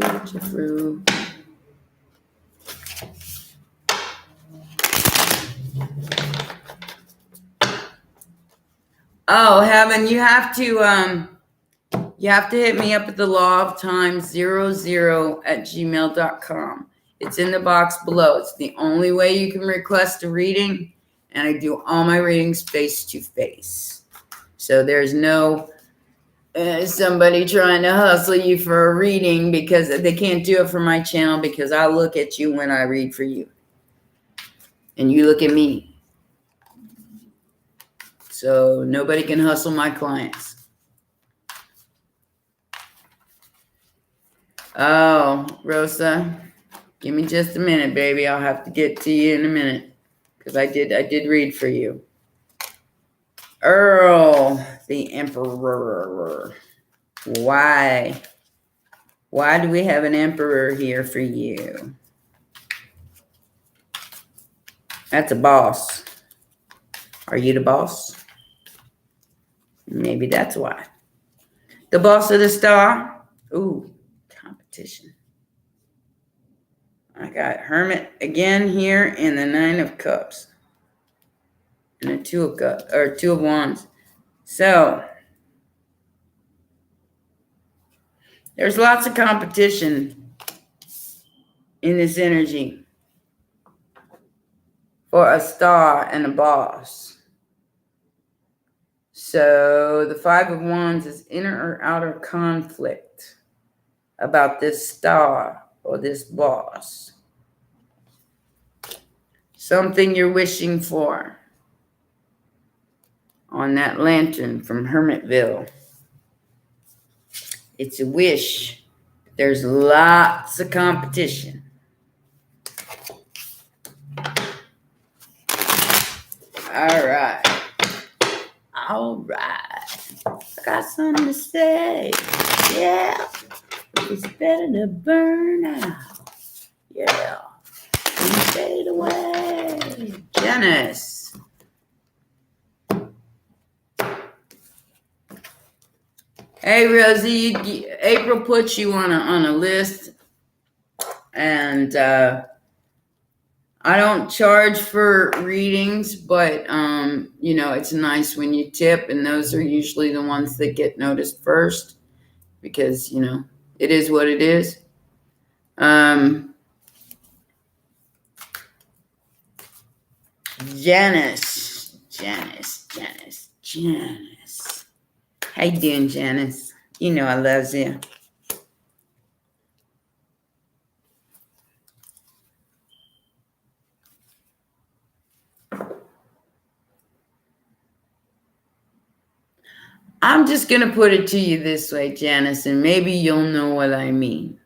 Oh, Heaven, you have to hit me up at the law of time 00@gmail.com. It's in the box below. It's the only way you can request a reading, and I do all my readings face to face. So there's no somebody trying to hustle you for a reading, because they can't do it for my channel, because I look at you when I read for you. And you look at me. So nobody can hustle my clients. Oh, Rosa, give me just a minute, baby. I'll have to get to you in a minute, because I did read for you. Earl, the Emperor. Why? Why do we have an Emperor here for you? That's a boss. Are you the boss? Maybe that's why. The boss of the Star. Ooh, competition. I got Hermit again here, and the 9 of Cups. And a 2 of Cups, or 2 of Wands. So, there's lots of competition in this energy for a star and a boss. So the 5 of Wands is inner or outer conflict about this star or this boss. Something you're wishing for on that lantern from Hermitville. It's a wish. There's lots of competition. All right. I got something to say. Yeah. It's better to burn out. Yeah. And fade away. Janice. Hey, Hey, Rosie, April put you on a list, and I don't charge for readings, but it's nice when you tip, and those are usually the ones that get noticed first because it is what it is. Janice. How you doing, Janice? You know I love you. I'm just going to put it to you this way, Janice, and maybe you'll know what I mean.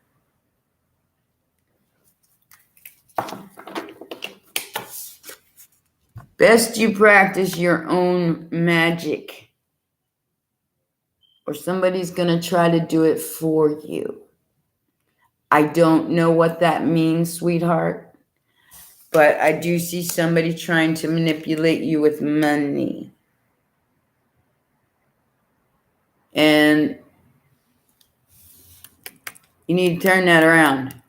Best you practice your own magic, or somebody's going to try to do it for you. I don't know what that means, sweetheart, but I do see somebody trying to manipulate you with money. And you need to turn that around.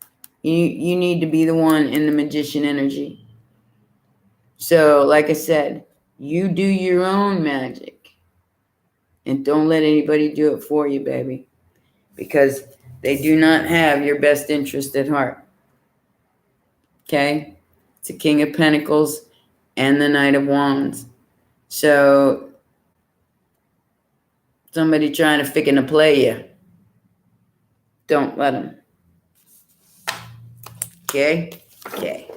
You need to be the one in the magician energy. So, like I said, you do your own magic. And don't let anybody do it for you, baby. Because they do not have your best interest at heart. Okay? It's a King of Pentacles and the Knight of Wands. So, somebody trying to ficken to play you, don't let them. Okay? Okay.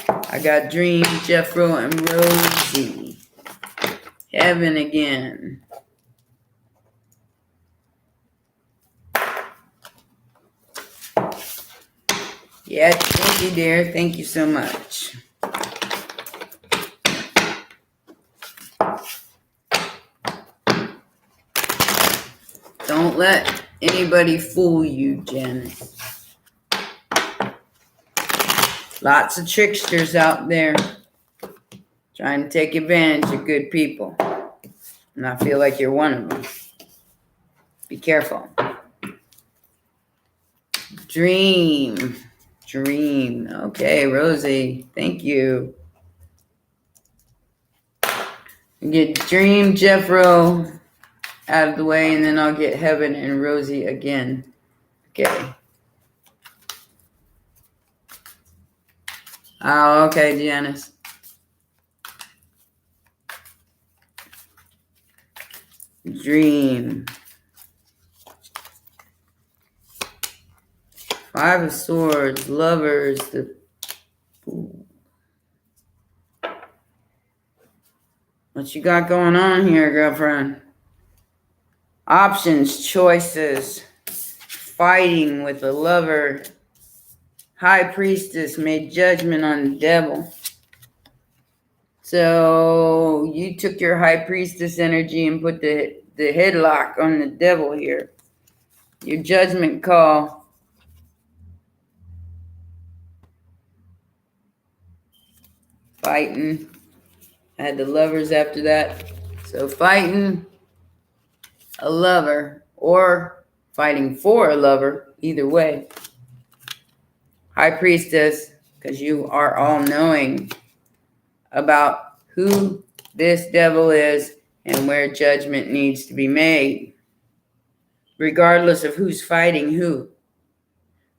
I got Dream, Jeffro, and Rosie. Heaven again. Yeah, thank you, dear. Thank you so much. Don't let anybody fool you, Janice. Lots of tricksters out there trying to take advantage of good people. And I feel like you're one of them. Be careful. Dream. Okay, Rosie. Thank you. Get Dream, Jeffro out of the way, and then I'll get Heaven and Rosie again. Okay. Oh, okay, Janice. Dream. Five of Swords, Lovers, What you got going on here, girlfriend? Options, choices, fighting with the Lover. High Priestess made judgment on the Devil. So you took your High Priestess energy and put the headlock on the Devil here. Your judgment call. Fighting. I had the Lovers after that. So fighting a lover or fighting for a lover, either way. High Priestess, because you are all knowing about who this devil is and where judgment needs to be made, regardless of who's fighting who.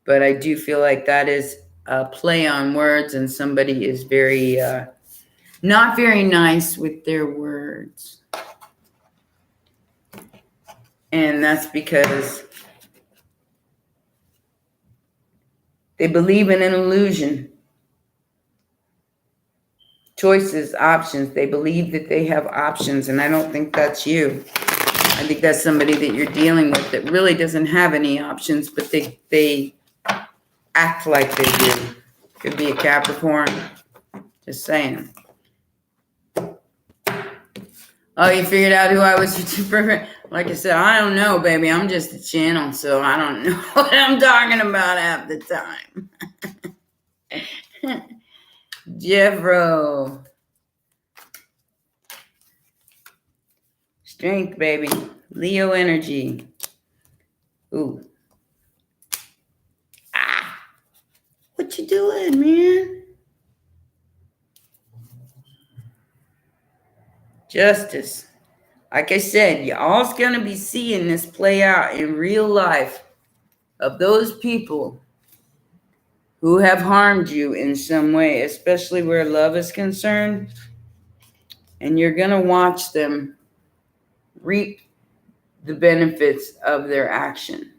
But I do feel like that is a play on words, and somebody is very not very nice with their words. And that's because they believe in an illusion. Choices, options. They believe that they have options, and I don't think that's you. I think that's somebody that you're dealing with that really doesn't have any options, but they act like they do. Could be a Capricorn. Just saying. Oh, you figured out who I was? Like I said, I don't know, baby. I'm just a channel, so I don't know what I'm talking about half the time. Jeffro. Strength, baby. Leo energy. Ooh. What you doing, man? Justice. Like I said, y'all's going to be seeing this play out in real life of those people who have harmed you in some way, especially where love is concerned. And you're going to watch them reap the benefits of their action.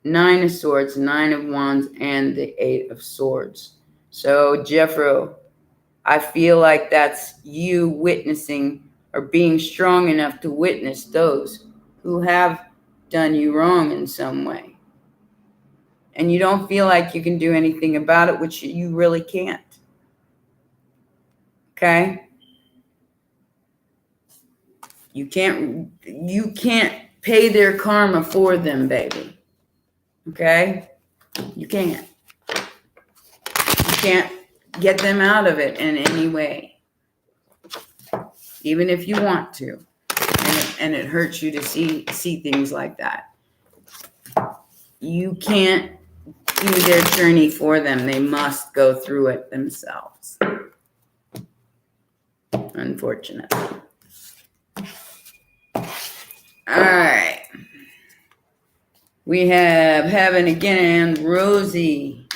9 of Swords, 9 of Wands, and the 8 of Swords. So, Jeffro, I feel like that's you witnessing or being strong enough to witness those who have done you wrong in some way. And you don't feel like you can do anything about it, which you really can't. Okay? You can't pay their karma for them, baby. Okay? You can't. You can't get them out of it in any way. Even if you want to. And it hurts you to see things like that. You can't do their journey for them. They must go through it themselves. Unfortunately. All right. We have Heaven again. Rosie.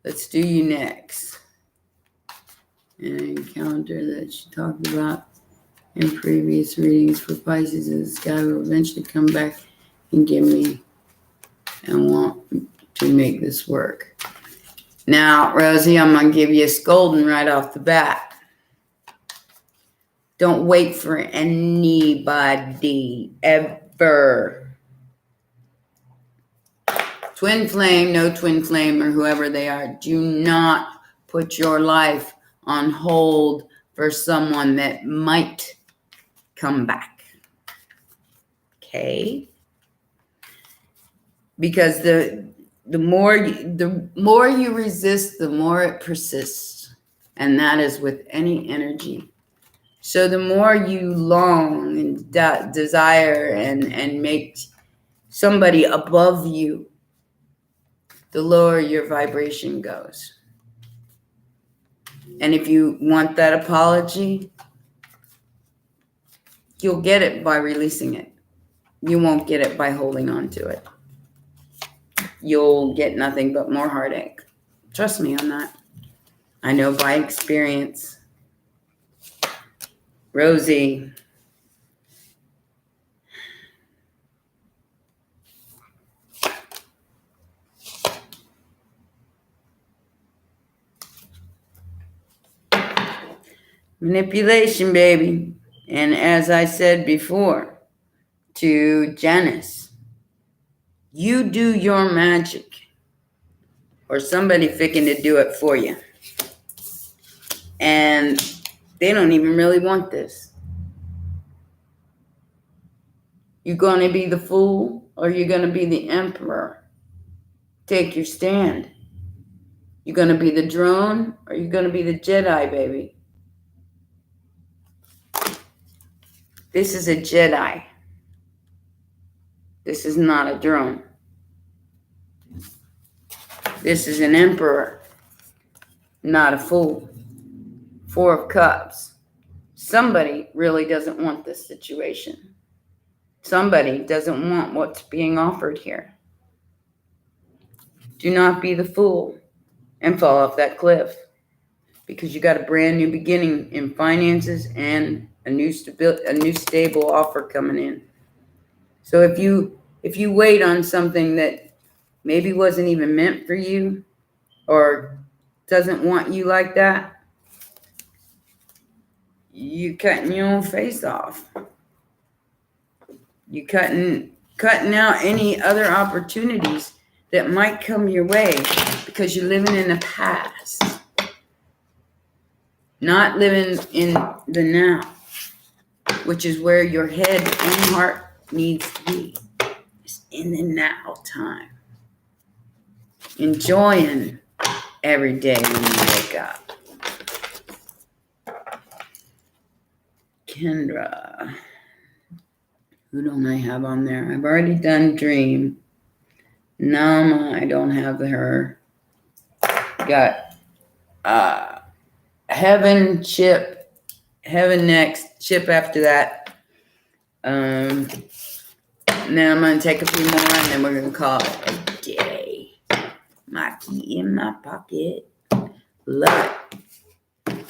Let's do you next. An encounter that she talked about in previous readings for Pisces. This guy will eventually come back and give me and want to make this work. Now, Rosie, I'm going to give you a scolding right off the bat. Don't wait for anybody, ever. Twin flame, no twin flame, or whoever they are, do not put your life on hold for someone that might come back. Okay? Because the more you resist, the more it persists. And that is with any energy. So the more you long and desire and make somebody above you, the lower your vibration goes. And if you want that apology, you'll get it by releasing it. You won't get it by holding on to it. You'll get nothing but more heartache. Trust me on that. I know by experience. Rosie. Manipulation, baby. And as I said before to Janice, you do your magic or somebody fixing to do it for you. And they don't even really want this. You going to be the fool or you going to be the emperor? Take your stand. You going to be the drone or you going to be the Jedi, baby? This is a Jedi. This is not a drone. This is an emperor, not a fool. 4 of Cups. Somebody really doesn't want this situation. Somebody doesn't want what's being offered here. Do not be the fool and fall off that cliff, because you got a brand new beginning in finances and a new stable offer coming in. So if you wait on something that maybe wasn't even meant for you or doesn't want you like that, you cutting your own face off. You cutting out any other opportunities that might come your way because you're living in the past, not living in the now, which is where your head and heart needs to be. It's in the now time. Enjoying every day when you wake up. Kendra. Who don't I have on there? I've already done Dream. Nama, I don't have her. Got Heaven, Chip. Heaven next. Chip after that. Now I'm going to take a few more and then we're going to call it a day. My key in my pocket. Love it.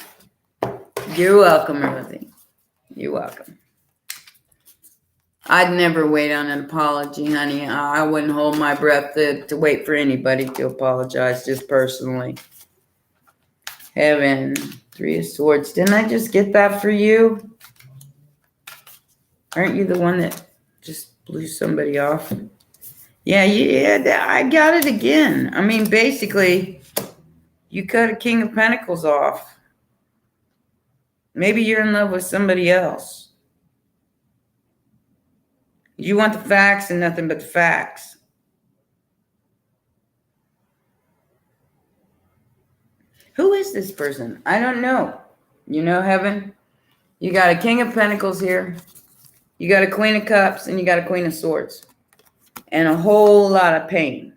You're welcome, Rosie. You're welcome. I'd never wait on an apology, honey. I wouldn't hold my breath to wait for anybody to apologize, just personally. Heaven, 3 of Swords. Didn't I just get that for you? Aren't you the one that just blew somebody off? Yeah, I got it again. I mean, basically, you cut a King of Pentacles off. Maybe you're in love with somebody else. You want the facts and nothing but the facts. Who is this person? I don't know. You know, Heaven? You got a King of Pentacles here. You got a Queen of Cups and you got a Queen of Swords. And a whole lot of pain.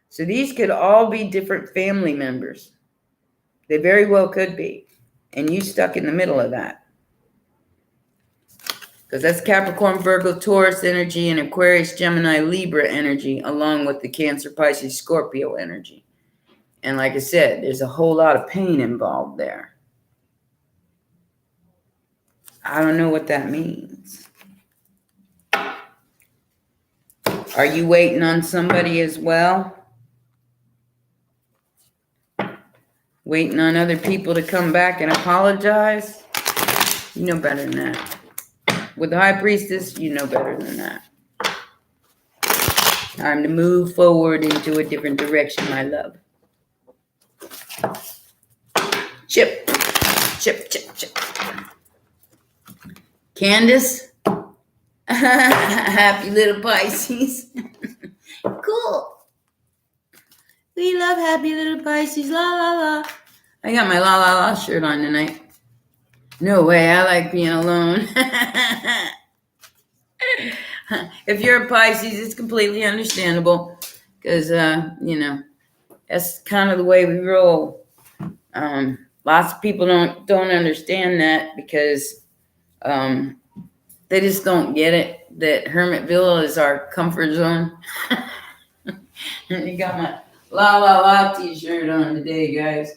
So these could all be different family members. They very well could be. And you stuck in the middle of that. Because that's Capricorn, Virgo, Taurus energy, and Aquarius, Gemini, Libra energy, along with the Cancer, Pisces, Scorpio energy. And like I said, there's a whole lot of pain involved there. I don't know what that means. Are you waiting on somebody as well? Waiting on other people to come back and apologize? You know better than that. With the High Priestess, you know better than that. Time to move forward into a different direction, my love. Chip. Candace. Happy little Pisces. Cool. We love happy little Pisces. La la la. I got my la la la shirt on tonight. No way, I like being alone. If you're a Pisces, it's completely understandable. Because, you know, that's kind of the way we roll. Lots of people don't understand that because they just don't get it. That Hermitville is our comfort zone. And you got my la la la t-shirt on today, guys.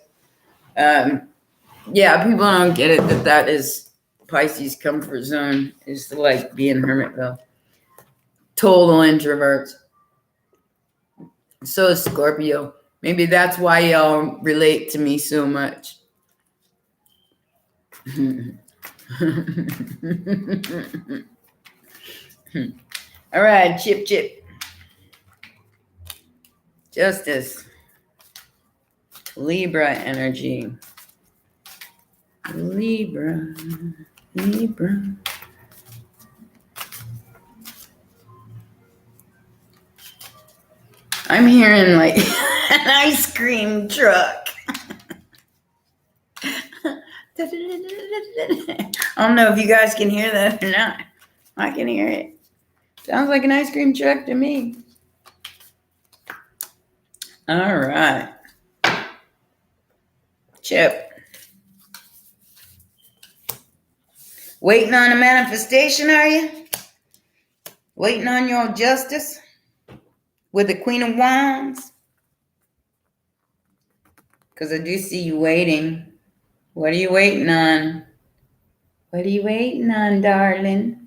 Yeah, people don't get it that is Pisces comfort zone is like being Hermitville. Total introverts. So is Scorpio. Maybe that's why y'all relate to me so much. All right, Chip. Justice. Libra energy. Libra. I'm hearing like an ice cream truck. I don't know if you guys can hear that or not. I can hear it. Sounds like an ice cream truck to me. All right. Chip. Waiting on a manifestation, are you? Waiting on your justice? With the Queen of Wands? Because I do see you waiting. What are you waiting on? What are you waiting on, darling?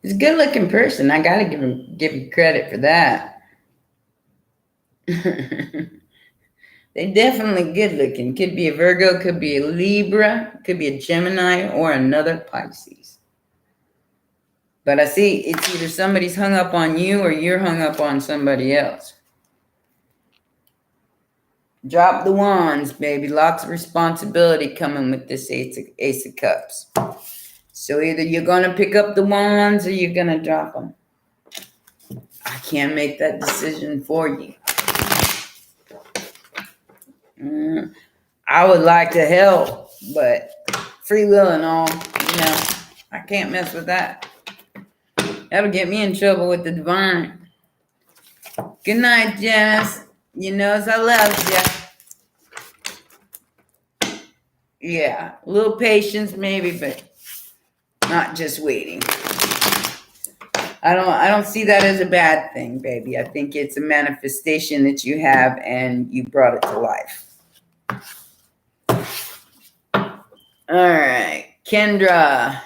He's a good-looking person. I got to give you credit for that. They're definitely good-looking. Could be a Virgo, could be a Libra, could be a Gemini, or another Pisces. But I see it's either somebody's hung up on you or you're hung up on somebody else. Drop the wands, baby. Lots of responsibility coming with this Ace of Cups. So either you're going to pick up the wands or you're going to drop them. I can't make that decision for you. I would like to help. but free will and all, I can't mess with that. That'll get me in trouble with the divine. Good night, Janice. You knows I love you. Yeah, a little patience maybe, but not just waiting. I don't see that as a bad thing, baby. I think it's a manifestation that you have and you brought it to life. All right, Kendra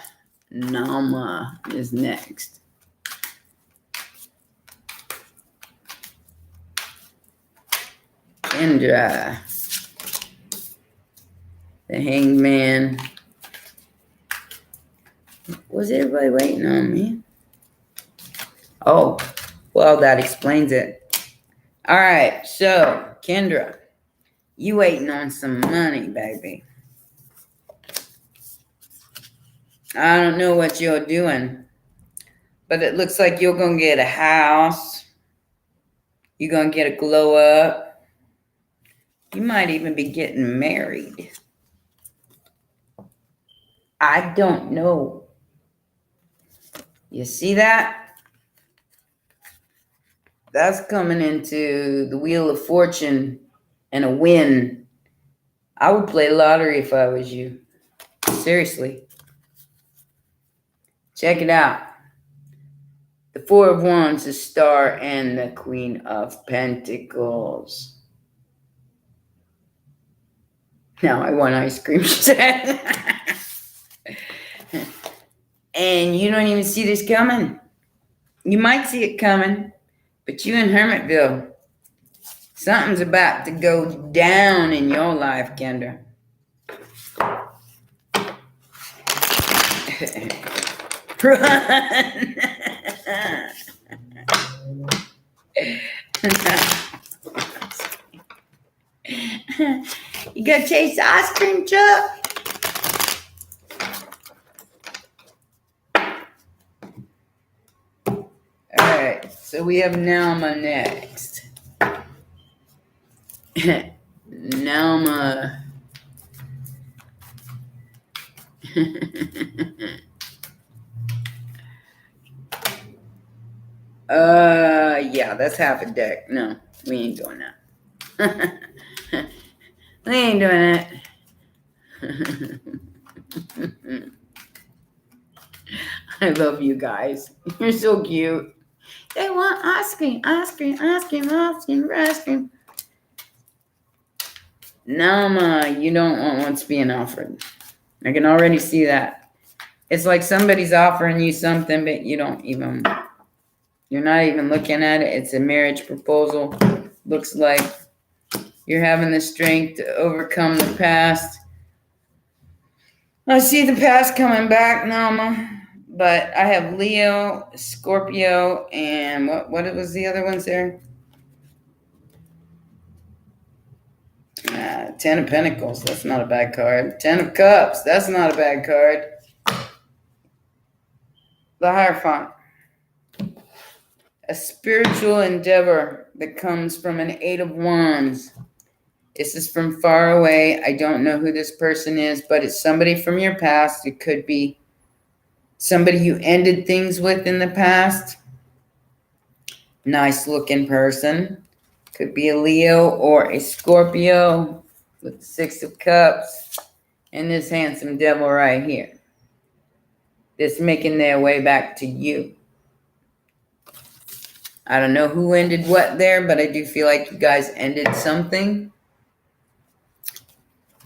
Nama is next. Kendra, the Hangman. Was everybody waiting on me? Oh, well, that explains it. All right, so, Kendra, you waiting on some money, baby. I don't know what you're doing, but it looks like you're going to get a house. You're going to get a glow up. You might even be getting married. I don't know. You see that? That's coming into the Wheel of Fortune and a win. I would play lottery if I was you. Seriously. Check it out. The Four of Wands, the Star, and the Queen of Pentacles. Now I want ice cream. And you don't even see this coming. You might see it coming, but you in Hermitville. Something's about to go down in your life, Kendra. Run! You gonna chase the ice cream truck? Alright, so we have Nauma next. Nauma. Yeah, that's half a deck. No, we ain't doing that. We ain't doing that. I love you guys. You're so cute. They want ice cream, ice cream, ice cream, ice cream, ice cream. No, you don't want what's being offered. I can already see that. It's like somebody's offering you something, but you're not even looking at it. It's a marriage proposal. Looks like you're having the strength to overcome the past. I see the past coming back, Nama. But I have Leo, Scorpio, and what was the other ones there? Ten of Pentacles, that's not a bad card. Ten of Cups, that's not a bad card. The Hierophant. A spiritual endeavor that comes from an Eight of Wands. This is from far away. I don't know who this person is, but it's somebody from your past. It could be somebody you ended things with in the past. Nice looking person. Could be a Leo or a Scorpio with the Six of Cups and this handsome devil right here. That's making their way back to you. I don't know who ended what there, but I do feel like you guys ended something.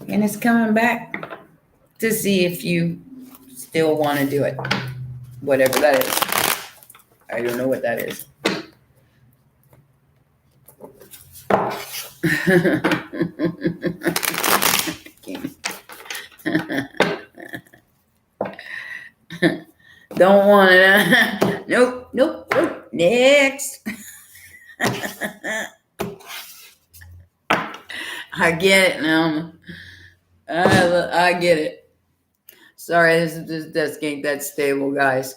And it's coming back to see if you still want to do it. Whatever that is. I don't know what that is. Don't want it. Nope. Next. I get it now. I get it. Sorry, this desk ain't that stable, guys.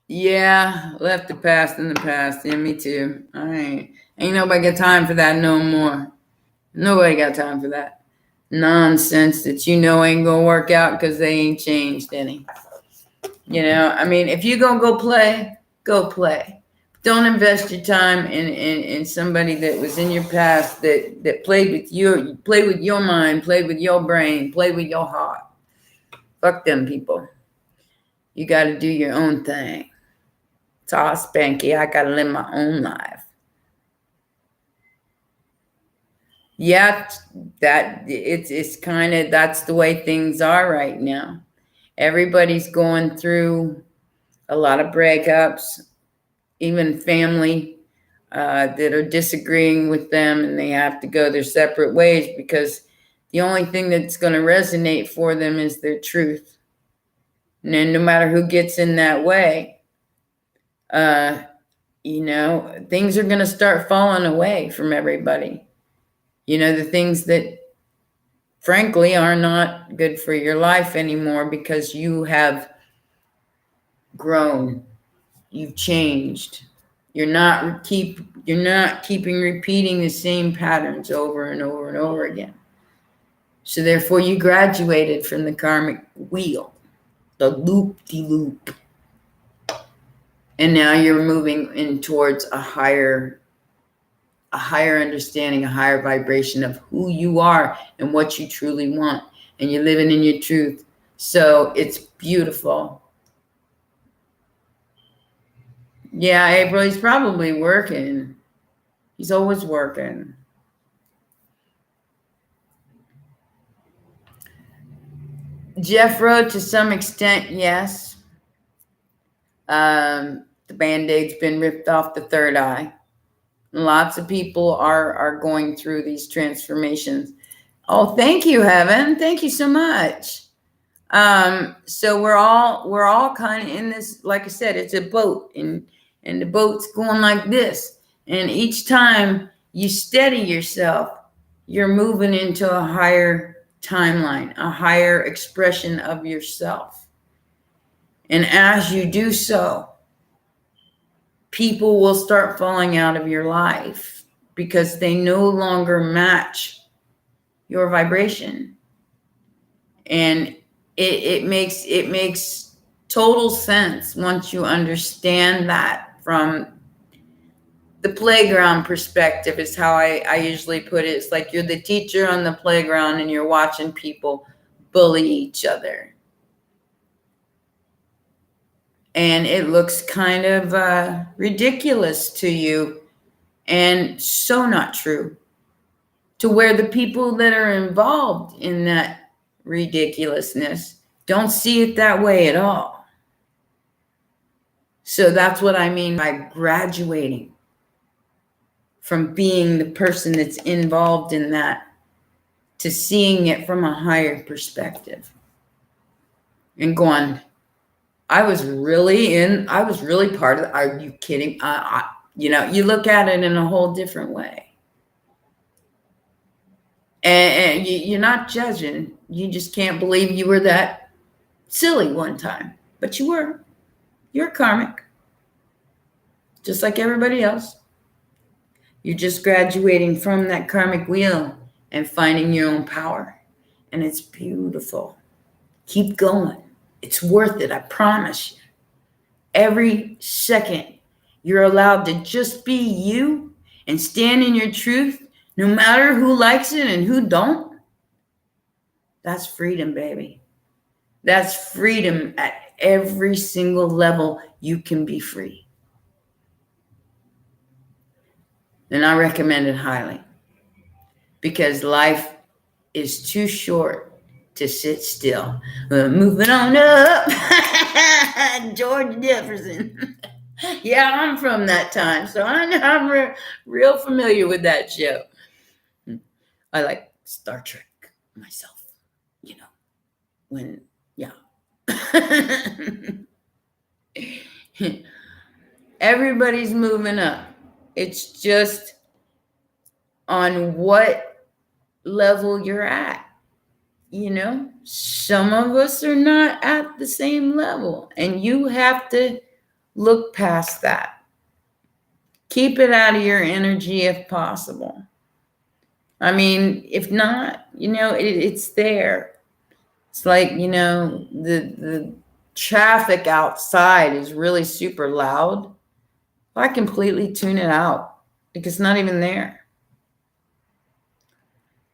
Yeah, left the past in the past. Yeah, me too. All right. Ain't nobody got time for that no more. Nobody got time for that nonsense that you know ain't gonna work out because they ain't changed any. You know, I mean, if you gonna go play, go play. Don't invest your time in somebody that was in your past that played with you, played with your mind, played with your brain, played with your heart. Fuck them people. You got to do your own thing. It's all spanky. I got to live my own life. Yeah, that it's kind of, that's the way things are right now. Everybody's going through a lot of breakups, even family that are disagreeing with them, and they have to go their separate ways because the only thing that's going to resonate for them is their truth. And then no matter who gets in that way, you know, things are going to start falling away from everybody. You know, the things that frankly are not good for your life anymore because you have grown, you've changed. You're not keeping repeating the same patterns over and over and over again. So therefore you graduated from the karmic wheel, the loop-de-loop. And now you're moving in towards a higher understanding, a higher vibration of who you are and what you truly want. And you're living in your truth. So it's beautiful. Yeah, April, he's probably working. He's always working. Jeff wrote, to some extent, yes. The Band-Aid's been ripped off the third eye. Lots of people are going through these transformations. Oh, thank you, Heaven. Thank you so much. So we're all kind of in this, like I said, it's a boat, and the boat's going like this. And each time you steady yourself, you're moving into a higher timeline, a higher expression of yourself. And as you do so, people will start falling out of your life because they no longer match your vibration. And it makes total sense once you understand that from the playground perspective, is how I usually put it. It's like you're the teacher on the playground and you're watching people bully each other. And it looks kind of ridiculous to you, and so not true, to where the people that are involved in that ridiculousness don't see it that way at all. So that's what I mean by graduating from being the person that's involved in that to seeing it from a higher perspective and going, I was really part of it. Are you kidding? You look at it in a whole different way. And you're not judging. You just can't believe you were that silly one time. But you were. You're karmic. Just like everybody else. You're just graduating from that karmic wheel and finding your own power. And it's beautiful. Keep going. It's worth it, I promise you. Every second you're allowed to just be you and stand in your truth, no matter who likes it and who don't. That's freedom, baby. That's freedom at every single level. You can be free. And I recommend it highly, because life is too short to sit still. Moving on up. George Jefferson. Yeah, I'm from that time, so I'm real familiar with that show. I like Star Trek myself, when, yeah. Everybody's moving up. It's just on what level you're at. Some of us are not at the same level, and you have to look past that. Keep it out of your energy if possible. I mean, if not, it's there. It's like, the traffic outside is really super loud. I completely tune it out because it's not even there.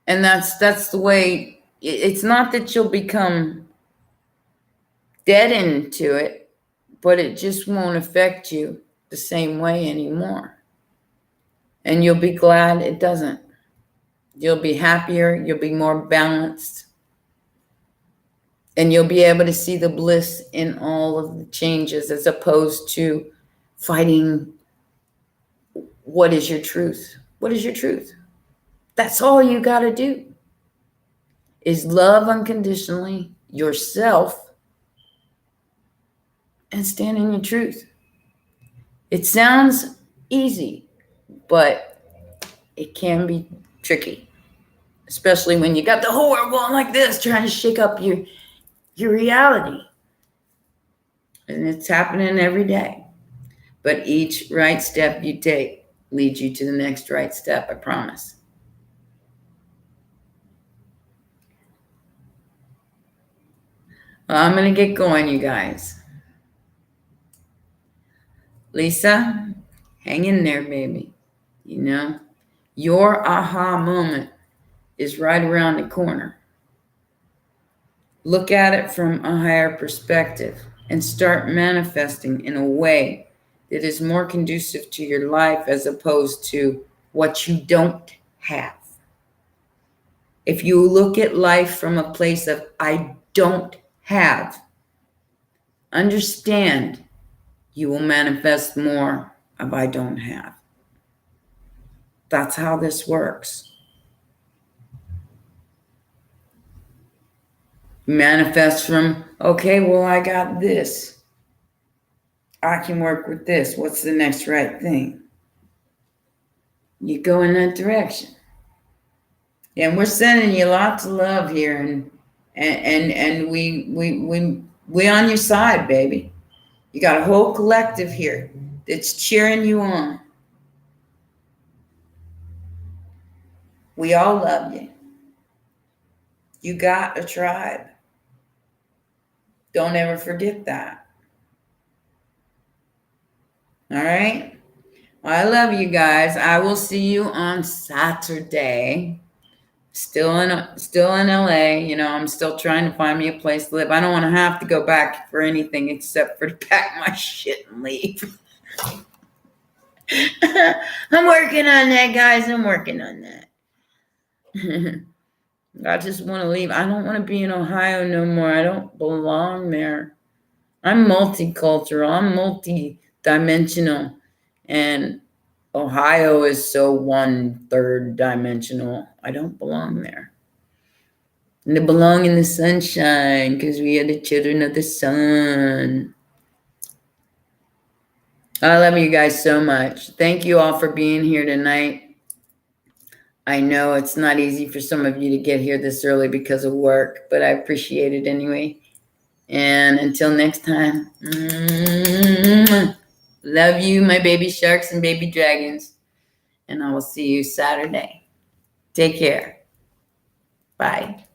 And that's the way. It's not that you'll become deadened to it, but it just won't affect you the same way anymore. And you'll be glad it doesn't. You'll be happier, you'll be more balanced, and you'll be able to see the bliss in all of the changes as opposed to fighting. What is your truth? What is your truth? That's all you got to do is love unconditionally yourself and stand in your truth. It sounds easy, but it can be tricky, especially when you got the whole world going like this, trying to shake up your reality. And it's happening every day. But each right step you take leads you to the next right step, I promise. Well, I'm going to get going, you guys. Lisa, hang in there, baby. Your aha moment is right around the corner. Look at it from a higher perspective and start manifesting in a way that is more conducive to your life as opposed to what you don't have. If you look at life from a place of I don't have, understand you will manifest more of I don't have. That's how this works. Manifest from, okay, well, I got this. I can work with this. What's the next right thing? You go in that direction. And we're sending you lots of love here, and we on your side, baby. You got a whole collective here that's cheering you on. We all love you. You got a tribe. Don't ever forget that. All right? Well, I love you guys. I will see you on Saturday. Still in LA. I'm still trying to find me a place to live. I don't want to have to go back for anything except for to pack my shit and leave. I'm working on that, guys. I'm working on that. I just want to leave. I don't want to be in Ohio no more. I don't belong there. I'm multicultural. I'm multi-dimensional. And Ohio is so 1/3 dimensional. I don't belong there. And I belong in the sunshine because we are the children of the sun. I love you guys so much. Thank you all for being here tonight. I know it's not easy for some of you to get here this early because of work, but I appreciate it anyway. And until next time, love you, my baby sharks and baby dragons. And I will see you Saturday. Take care. Bye.